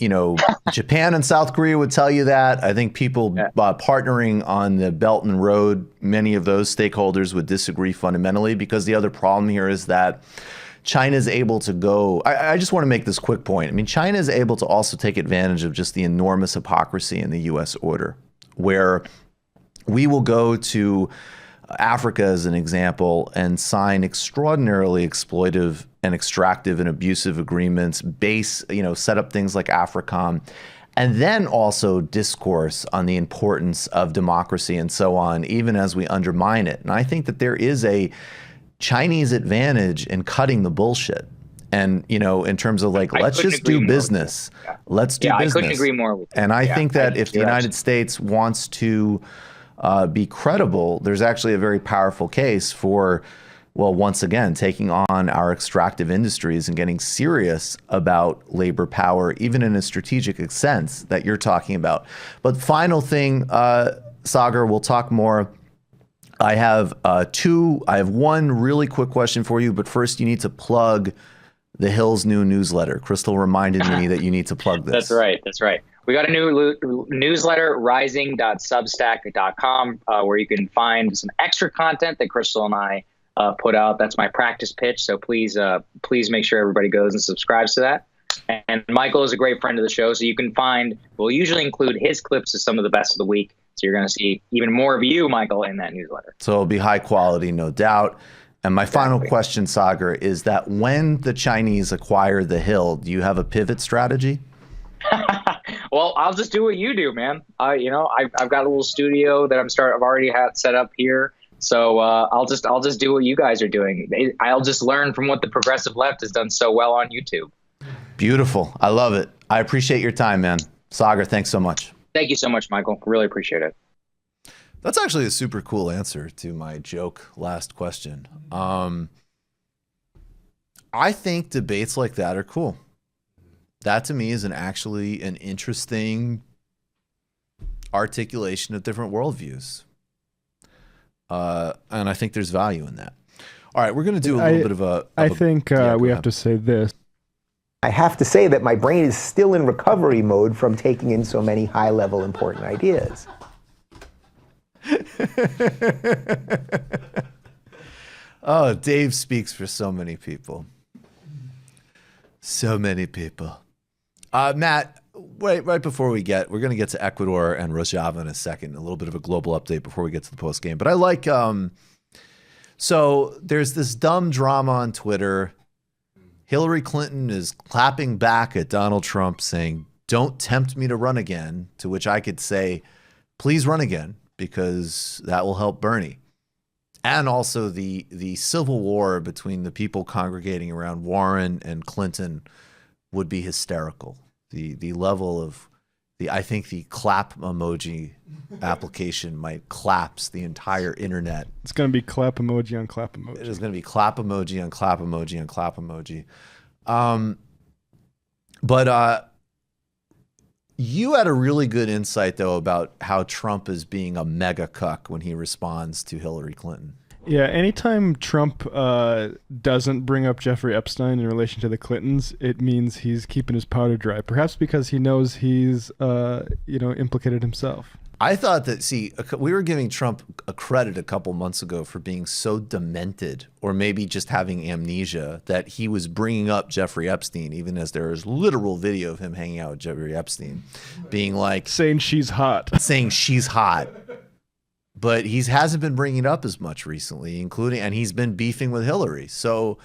Japan and South Korea would tell you that. I think people partnering on the Belt and Road, many of those stakeholders would disagree fundamentally because the other problem here is that China is able to go. I just want to make this quick point. I mean, China is able to also take advantage of just the enormous hypocrisy in the U.S. order, where we will go to Africa as an example and sign extraordinarily exploitive and extractive and abusive agreements, set up things like AFRICOM, and then also discourse on the importance of democracy and so on, even as we undermine it. And I think that there is a Chinese advantage in cutting the bullshit. And, in terms of let's just do business. Let's do business. I couldn't agree more with you. And I think that if the United States wants to be credible, there's actually a very powerful case for, once again, taking on our extractive industries and getting serious about labor power, even in a strategic sense that you're talking about. But final thing, Saagar, we'll talk more. I have one really quick question for you, but first you need to plug the Hill's new newsletter. Crystal reminded me that you need to plug this. That's right. We got a new newsletter, rising.substack.com, where you can find some extra content that Crystal and I put out. That's my practice pitch. So please make sure everybody goes and subscribes to that. And Michael is a great friend of the show. So we'll usually include his clips as some of the best of the week. So you're going to see even more of you, Michael, in that newsletter. So it'll be high quality, no doubt. And my final question, Saagar, is that when the Chinese acquire the Hill, do you have a pivot strategy? Well, I'll just do what you do, man. I've got a little studio that I've already had set up here. So I'll just do what you guys are doing. I'll just learn from what the progressive left has done so well on YouTube. Beautiful. I love it. I appreciate your time, man. Saagar, thanks so much. Thank you so much, Michael. Really appreciate it. That's actually a super cool answer to my joke last question. I think debates like that are cool. That to me is actually an interesting articulation of different worldviews. And I think there's value in that. All right, we're going to do a little bit of a... I think we have to say this. I have to say that my brain is still in recovery mode from taking in so many high-level important ideas. Oh, Dave speaks for so many people. So many people. Matt, right before we're going to get to Ecuador and Rojava in a second, a little bit of a global update before we get to the post game. But I like, so there's this dumb drama on Twitter. Hillary Clinton is clapping back at Donald Trump saying, "Don't tempt me to run again," to which I could say, "Please run again, because that will help Bernie." And also the civil war between the people congregating around Warren and Clinton would be hysterical. The level of I think the clap emoji application might collapse the entire internet. It's going to be clap emoji on clap emoji. It is going to be clap emoji on clap emoji on clap emoji. But you had a really good insight, though, about how Trump is being a mega cuck when he responds to Hillary Clinton. Yeah, anytime Trump doesn't bring up Jeffrey Epstein in relation to the Clintons, it means he's keeping his powder dry. Perhaps because he knows he's, implicated himself. I thought that, we were giving Trump a credit a couple months ago for being so demented, or maybe just having amnesia, that he was bringing up Jeffrey Epstein, even as there is literal video of him hanging out with Jeffrey Epstein, being like... Saying she's hot. But he hasn't been bringing it up as much recently, and he's been beefing with Hillary. So,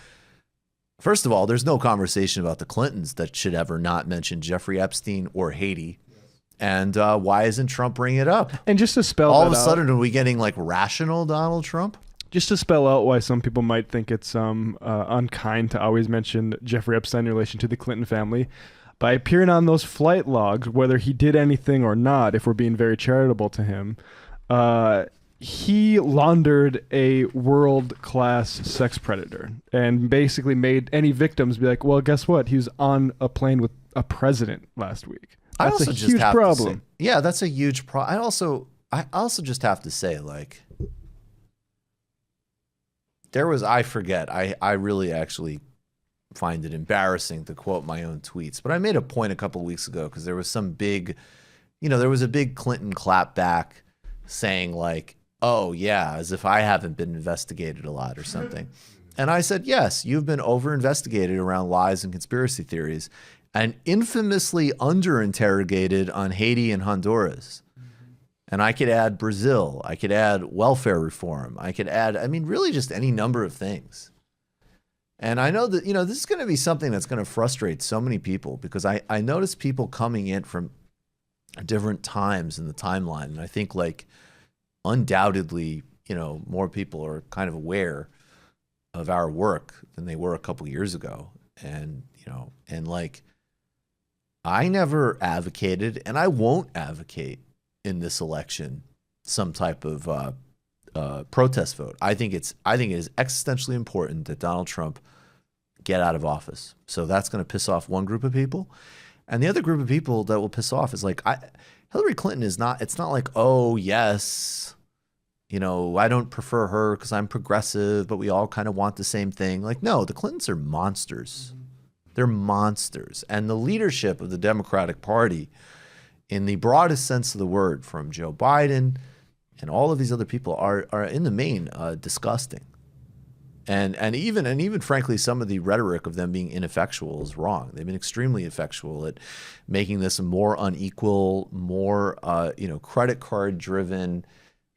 first of all, there's no conversation about the Clintons that should ever not mention Jeffrey Epstein or Haiti. And why isn't Trump bringing it up? And just to spell all of a sudden, are we getting like rational Donald Trump? Just to spell out why some people might think it's unkind to always mention Jeffrey Epstein in relation to the Clinton family. By appearing on those flight logs, whether he did anything or not, if we're being very charitable to him, he laundered a world-class sex predator and basically made any victims be like, well, guess what? He was on a plane with a president last week. That's a huge problem. Yeah, that's a huge problem. I also just have to say, like, I really actually find it embarrassing to quote my own tweets, but I made a point a couple of weeks ago because there was some big, there was a big Clinton clapback saying like, "Oh yeah," as if I haven't been investigated a lot or something. And I said, yes, you've been over-investigated around lies and conspiracy theories and infamously under-interrogated on Haiti and Honduras. And I could add Brazil. I could add welfare reform. I could add, really just any number of things. And I know that, this is going to be something that's going to frustrate so many people, because I notice people coming in from different times in the timeline. And I think, like, undoubtedly, more people are kind of aware of our work than they were a couple years ago. And, like, I never advocated, and I won't advocate in this election, some type of protest vote. I think it is existentially important that Donald Trump get out of office. So that's going to piss off one group of people. And the other group of people that will piss off is like, Hillary Clinton is not, it's not like, oh yes, I don't prefer her because I'm progressive, but we all kind of want the same thing. Like, no, the Clintons are monsters. They're monsters. And the leadership of the Democratic Party, in the broadest sense of the word, from Joe Biden and all of these other people, are in the main disgusting. And even frankly, some of the rhetoric of them being ineffectual is wrong. They've been extremely effectual at making this a more unequal, more credit card driven,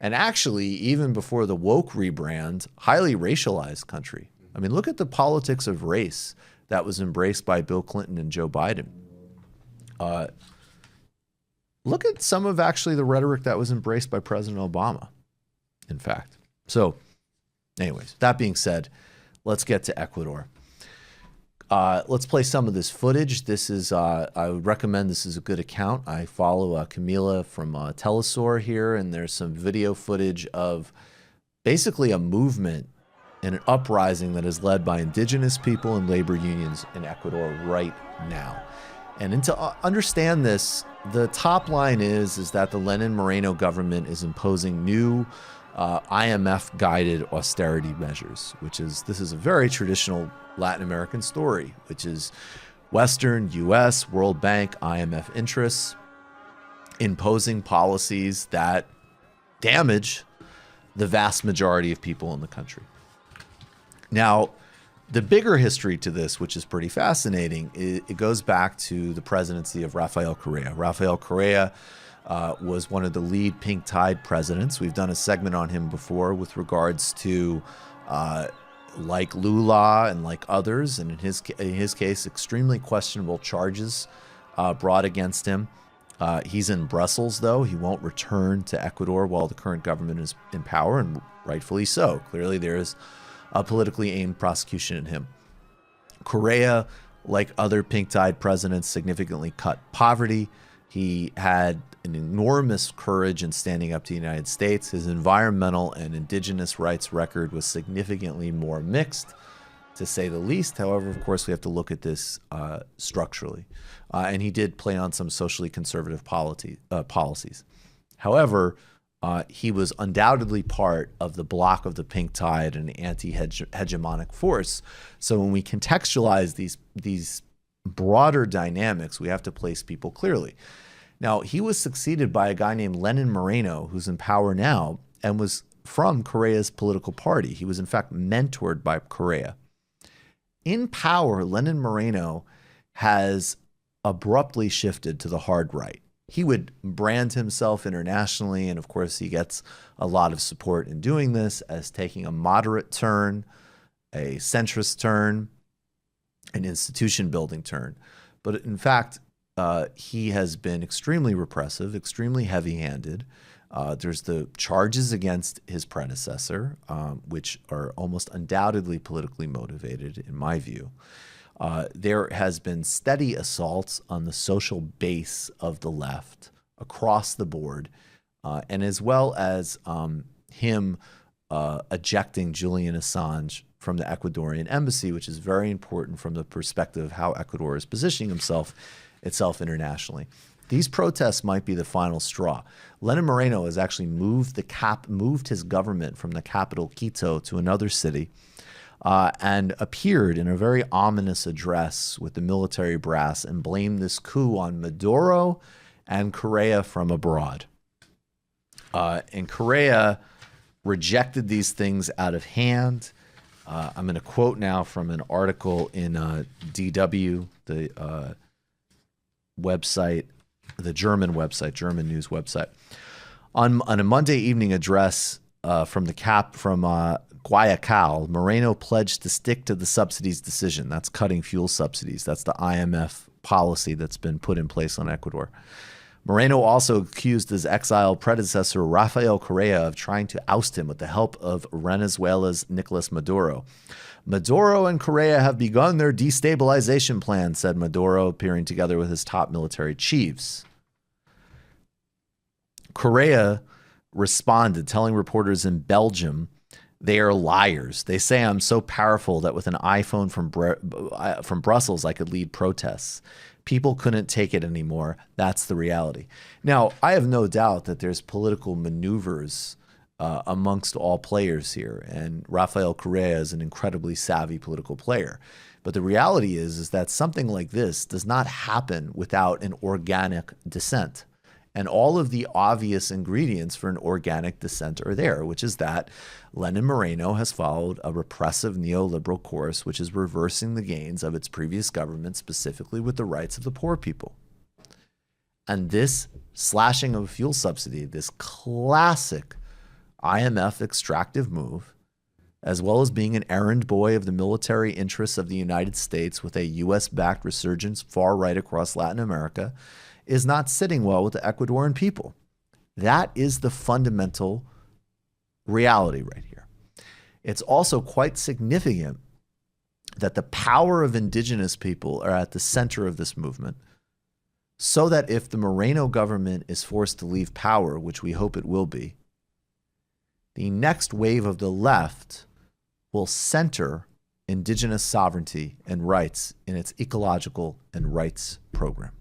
And actually, even before the woke rebrand, highly racialized country. I mean, look at the politics of race that was embraced by Bill Clinton and Joe Biden. Look at some of actually the rhetoric that was embraced by President Obama, in fact. So anyways, that being said, let's get to Ecuador. Let's play some of this footage. This is, I would recommend this is a good account. I follow Camila from Telesur here, and there's some video footage of basically a movement and an uprising that is led by indigenous people and labor unions in Ecuador right now. And to understand this, the top line is that the Lenin Moreno government is imposing new IMF-guided austerity measures, this is a very traditional Latin American story, which is Western, U.S., World Bank, IMF interests imposing policies that damage the vast majority of people in the country. Now, the bigger history to this, which is pretty fascinating, it goes back to the presidency of Rafael Correa. Rafael Correa was one of the lead pink tide presidents. We've done a segment on him before with regards to like Lula and like others, and in his case, extremely questionable charges brought against him. He's in Brussels, though. He won't return to Ecuador while the current government is in power, and rightfully so. Clearly, there is a politically aimed prosecution in him. Correa, like other pink-tide presidents, significantly cut poverty. He had an enormous courage in standing up to the United States. His environmental and indigenous rights record was significantly more mixed, to say the least. However, of course, we have to look at this structurally. And he did play on some socially conservative policies. However, he was undoubtedly part of the bloc of the pink tide and anti-hegemonic force. So when we contextualize these broader dynamics, we have to place people clearly. Now, he was succeeded by a guy named Lenin Moreno, who's in power now and was from Correa's political party. He was, in fact, mentored by Correa. In power, Lenin Moreno has abruptly shifted to the hard right. He would brand himself internationally, and of course he gets a lot of support in doing this, as taking a moderate turn, a centrist turn, an institution building turn. But in fact, he has been extremely repressive, extremely heavy-handed. There's the charges against his predecessor, which are almost undoubtedly politically motivated, in my view. There has been steady assaults on the social base of the left across the board, and as well as him ejecting Julian Assange from the Ecuadorian embassy, which is very important from the perspective of how Ecuador is positioning itself internationally. These protests might be the final straw. Lenin Moreno has actually moved his government from the capital Quito to another city, and appeared in a very ominous address with the military brass and blamed this coup on Maduro and Correa from abroad. And Correa rejected these things out of hand. I'm going to quote now from an article in DW, the website, the German website, German news website. On a Monday evening address from Guayaquil, Moreno pledged to stick to the subsidies decision. That's cutting fuel subsidies. That's the IMF policy that's been put in place on Ecuador. Moreno also accused his exiled predecessor, Rafael Correa, of trying to oust him with the help of Venezuela's Nicolas Maduro. Maduro and Correa have begun their destabilization plan, said Maduro, appearing together with his top military chiefs. Correa responded, telling reporters in Belgium, "They are liars. They say I'm so powerful that with an iPhone from Brussels, I could lead protests. People couldn't take it anymore. That's the reality." Now, I have no doubt that there's political maneuvers amongst all players here, and Rafael Correa is an incredibly savvy political player. But the reality is that something like this does not happen without an organic dissent. And all of the obvious ingredients for an organic dissent are there, which is that Lenin Moreno has followed a repressive neoliberal course, which is reversing the gains of its previous government, specifically with the rights of the poor people. And this slashing of fuel subsidy, this classic IMF extractive move, as well as being an errand boy of the military interests of the United States with a U.S.-backed resurgence far right across Latin America, is not sitting well with the Ecuadorian people. That is the fundamental reality right here. It's also quite significant that the power of indigenous people are at the center of this movement, so that if the Moreno government is forced to leave power, which we hope it will be, the next wave of the left will center indigenous sovereignty and rights in its ecological and rights program.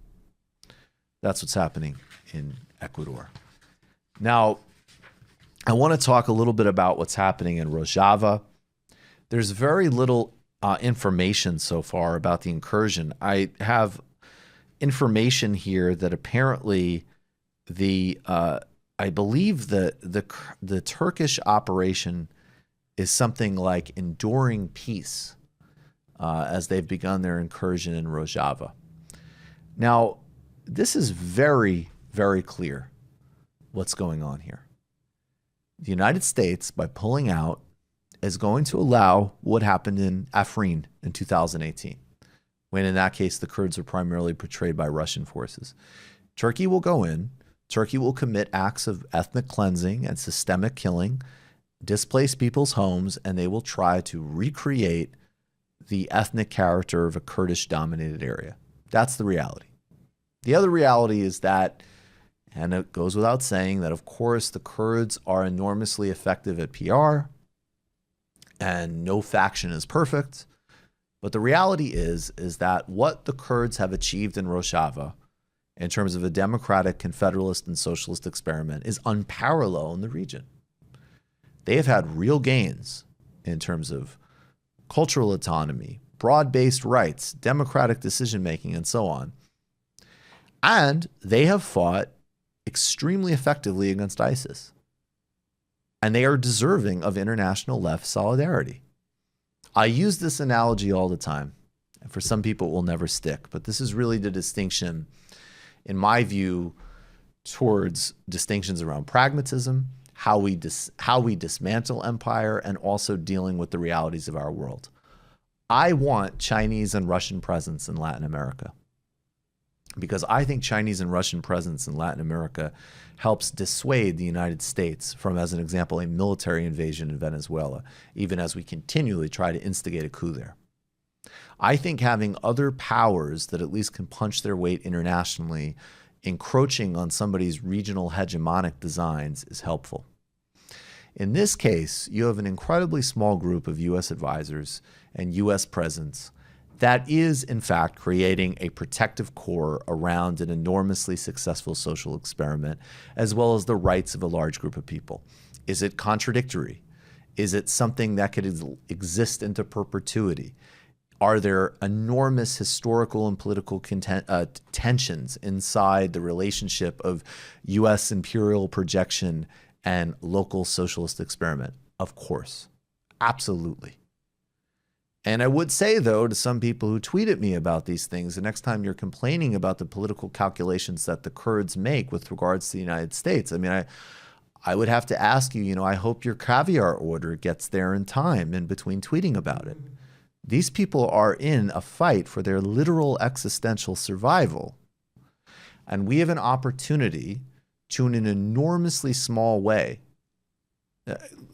That's what's happening in Ecuador. Now, I want to talk a little bit about what's happening in Rojava. There's very little information so far about the incursion. I have information here that apparently I believe the Turkish operation is something like Enduring Peace, as they've begun their incursion in Rojava. Now, this is very, very clear what's going on here. The United States, by pulling out, is going to allow what happened in Afrin in 2018, when in that case the Kurds were primarily portrayed by Russian forces. Turkey will go in, Turkey will commit acts of ethnic cleansing and systemic killing, displace people's homes, and they will try to recreate the ethnic character of a Kurdish-dominated area. That's the reality. The other reality is that, and it goes without saying, that of course the Kurds are enormously effective at PR, and no faction is perfect. But the reality is that what the Kurds have achieved in Rojava in terms of a democratic, confederalist, and socialist experiment is unparalleled in the region. They have had real gains in terms of cultural autonomy, broad-based rights, democratic decision-making, and so on. And they have fought extremely effectively against ISIS. And they are deserving of international left solidarity. I use this analogy all the time. And for some people, it will never stick. But this is really the distinction, in my view, towards distinctions around pragmatism, how we dismantle empire, and also dealing with the realities of our world. I want Chinese and Russian presence in Latin America, because I think Chinese and Russian presence in Latin America helps dissuade the United States from, as an example, a military invasion in Venezuela, even as we continually try to instigate a coup there. I think having other powers that at least can punch their weight internationally, encroaching on somebody's regional hegemonic designs, is helpful. In this case, you have an incredibly small group of U.S. advisors and U.S. presence that is, in fact, creating a protective core around an enormously successful social experiment, as well as the rights of a large group of people. Is it contradictory? Is it something that could exist into perpetuity? Are there enormous historical and political tensions inside the relationship of U.S. imperial projection and local socialist experiment? Of course. Absolutely. And I would say, though, to some people who tweet at me about these things, the next time you're complaining about the political calculations that the Kurds make with regards to the United States, I mean, I would have to ask you, I hope your caviar order gets there in time in between tweeting about it. These people are in a fight for their literal existential survival. And we have an opportunity to, in an enormously small way,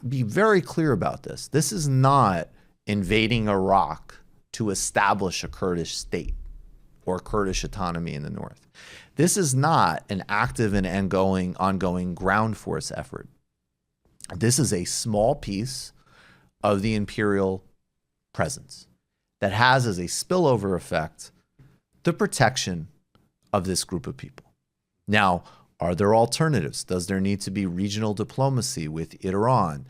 be very clear about this. This is not invading Iraq to establish a Kurdish state or Kurdish autonomy in the north. This is not an active and ongoing ground force effort. This is a small piece of the imperial presence that has as a spillover effect the protection of this group of people. Now, are there alternatives? Does there need to be regional diplomacy with Iran?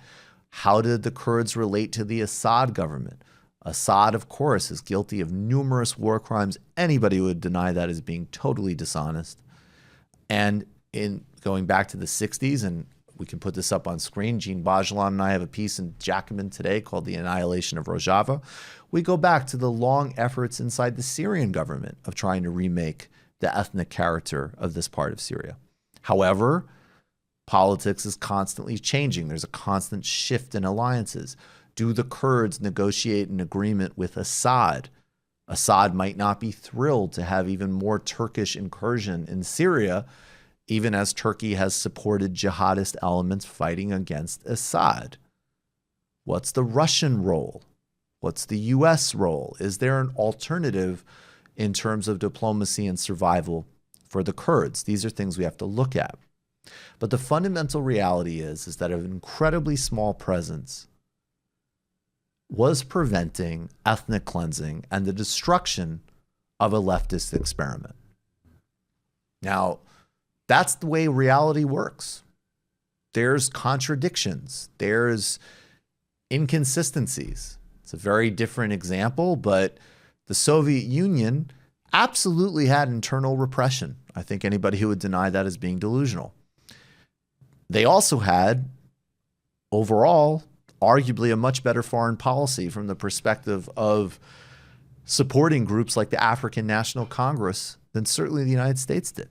How did the Kurds relate to the Assad government? Assad, of course, is guilty of numerous war crimes. Anybody would deny that as being totally dishonest. And in going back to the 60s, and we can put this up on screen, Jean Bajalan and I have a piece in Jacobin today called The Annihilation of Rojava. We go back to the long efforts inside the Syrian government of trying to remake the ethnic character of this part of Syria. However, Politics is constantly changing. There's a constant shift in alliances. Do the Kurds negotiate an agreement with Assad? Assad might not be thrilled to have even more Turkish incursion in Syria, even as Turkey has supported jihadist elements fighting against Assad. What's the Russian role? What's the U.S. role? Is there an alternative in terms of diplomacy and survival for the Kurds? These are things we have to look at. But the fundamental reality is that an incredibly small presence was preventing ethnic cleansing and the destruction of a leftist experiment. Now, that's the way reality works. There's contradictions. There's inconsistencies. It's a very different example, but the Soviet Union absolutely had internal repression. I think anybody who would deny that is being delusional. They also had, overall, arguably a much better foreign policy from the perspective of supporting groups like the African National Congress than certainly the United States did.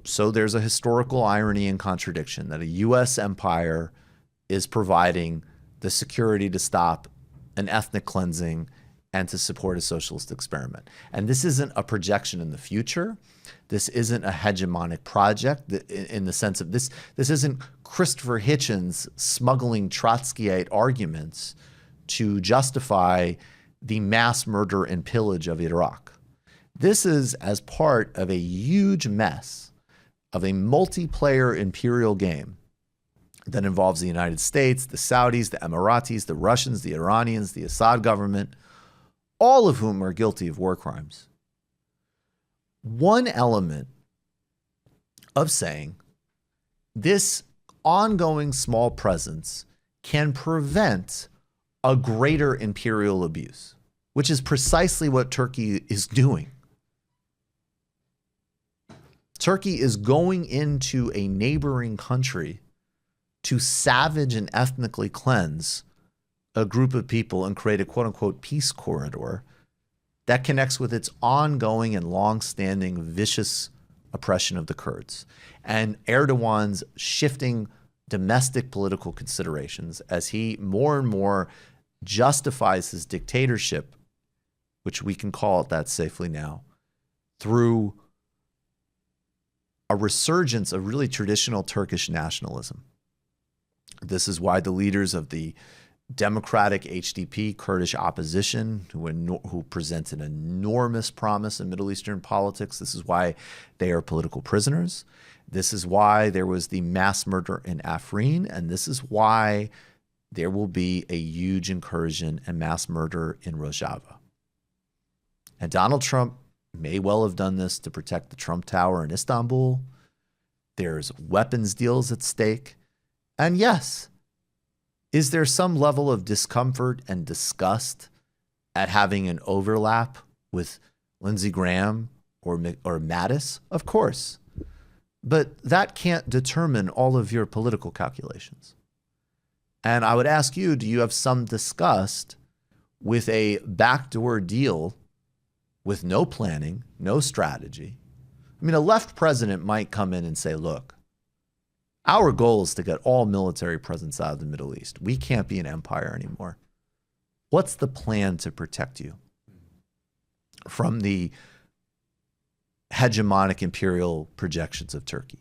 So there's a historical irony and contradiction that a U.S. empire is providing the security to stop an ethnic cleansing and to support a socialist experiment. And this isn't a projection in the future. This isn't a hegemonic project in the sense of this isn't Christopher Hitchens smuggling Trotskyite arguments to justify the mass murder and pillage of Iraq. This is as part of a huge mess of a multiplayer imperial game that involves the United States, the Saudis, the Emiratis, the Russians, the Iranians, the Assad government, all of whom are guilty of war crimes. One element of saying this ongoing small presence can prevent a greater imperial abuse, which is precisely what Turkey is doing. Turkey is going into a neighboring country to savage and ethnically cleanse a group of people and create a quote-unquote peace corridor that connects with its ongoing and long-standing vicious oppression of the Kurds. And Erdogan's shifting domestic political considerations as he more and more justifies his dictatorship, which we can call it that safely now, through a resurgence of really traditional Turkish nationalism. This is why the leaders of the democratic HDP Kurdish opposition, who presents an enormous promise in Middle Eastern politics, this is why they are political prisoners. This is why there was the mass murder in Afrin, and this is why there will be a huge incursion and mass murder in Rojava. And Donald Trump may well have done this to protect the Trump Tower in Istanbul. There's weapons deals at stake. And yes, is there some level of discomfort and disgust at having an overlap with Lindsey Graham or Mattis? Of course. But that can't determine all of your political calculations. And I would ask you, do you have some disgust with a backdoor deal with no planning, no strategy? I mean, a left president might come in and say, look, our goal is to get all military presence out of the Middle East. We can't be an empire anymore. What's the plan to protect you from the hegemonic imperial projections of Turkey?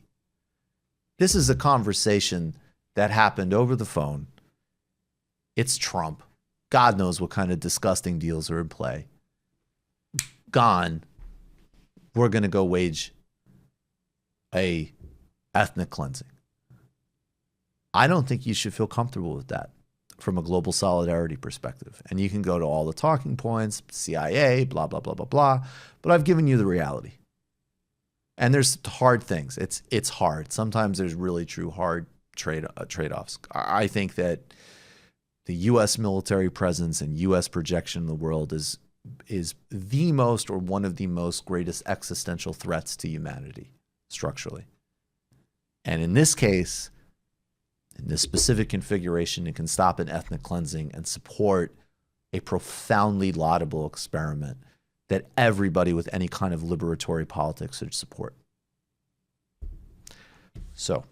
This is a conversation that happened over the phone. It's Trump. God knows what kind of disgusting deals are in play. Gone. We're going to go wage a ethnic cleansing. I don't think you should feel comfortable with that from a global solidarity perspective. And you can go to all the talking points, CIA, blah, blah, blah, blah, blah. But I've given you the reality. And there's hard things. It's hard. Sometimes there's really true hard trade-offs. I think that the U.S. military presence and U.S. projection in the world is the most or one of the most greatest existential threats to humanity structurally. And in this case, in this specific configuration, it can stop an ethnic cleansing and support a profoundly laudable experiment that everybody with any kind of liberatory politics should support. So,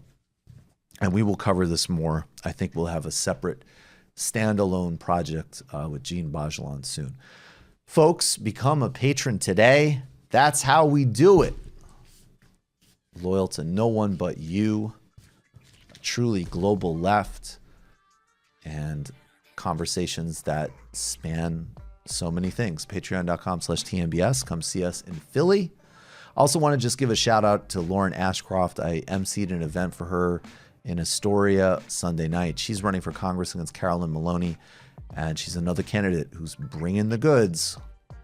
and we will cover this more. I think we'll have a separate standalone project with Jean Bajelon soon. Folks, become a patron today. That's how we do it. Loyal to no one but you. A truly global left. And conversations that span so many things. Patreon.com/TMBS. Come see us in Philly. Also want to just give a shout out to Lauren Ashcroft. I emceed an event for her in Astoria Sunday night. She's running for Congress against Carolyn Maloney, and she's another candidate who's bringing the goods.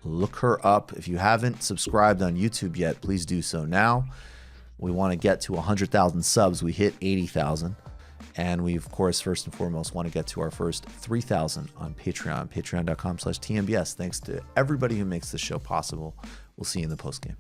Look her up. If you haven't subscribed on YouTube yet, please do so now. We want to get to 100,000 subs. We hit 80,000. And we, of course, first and foremost, want to get to our first 3,000 on Patreon. Patreon.com/TMBS. Thanks to everybody who makes this show possible. We'll see you in the postgame.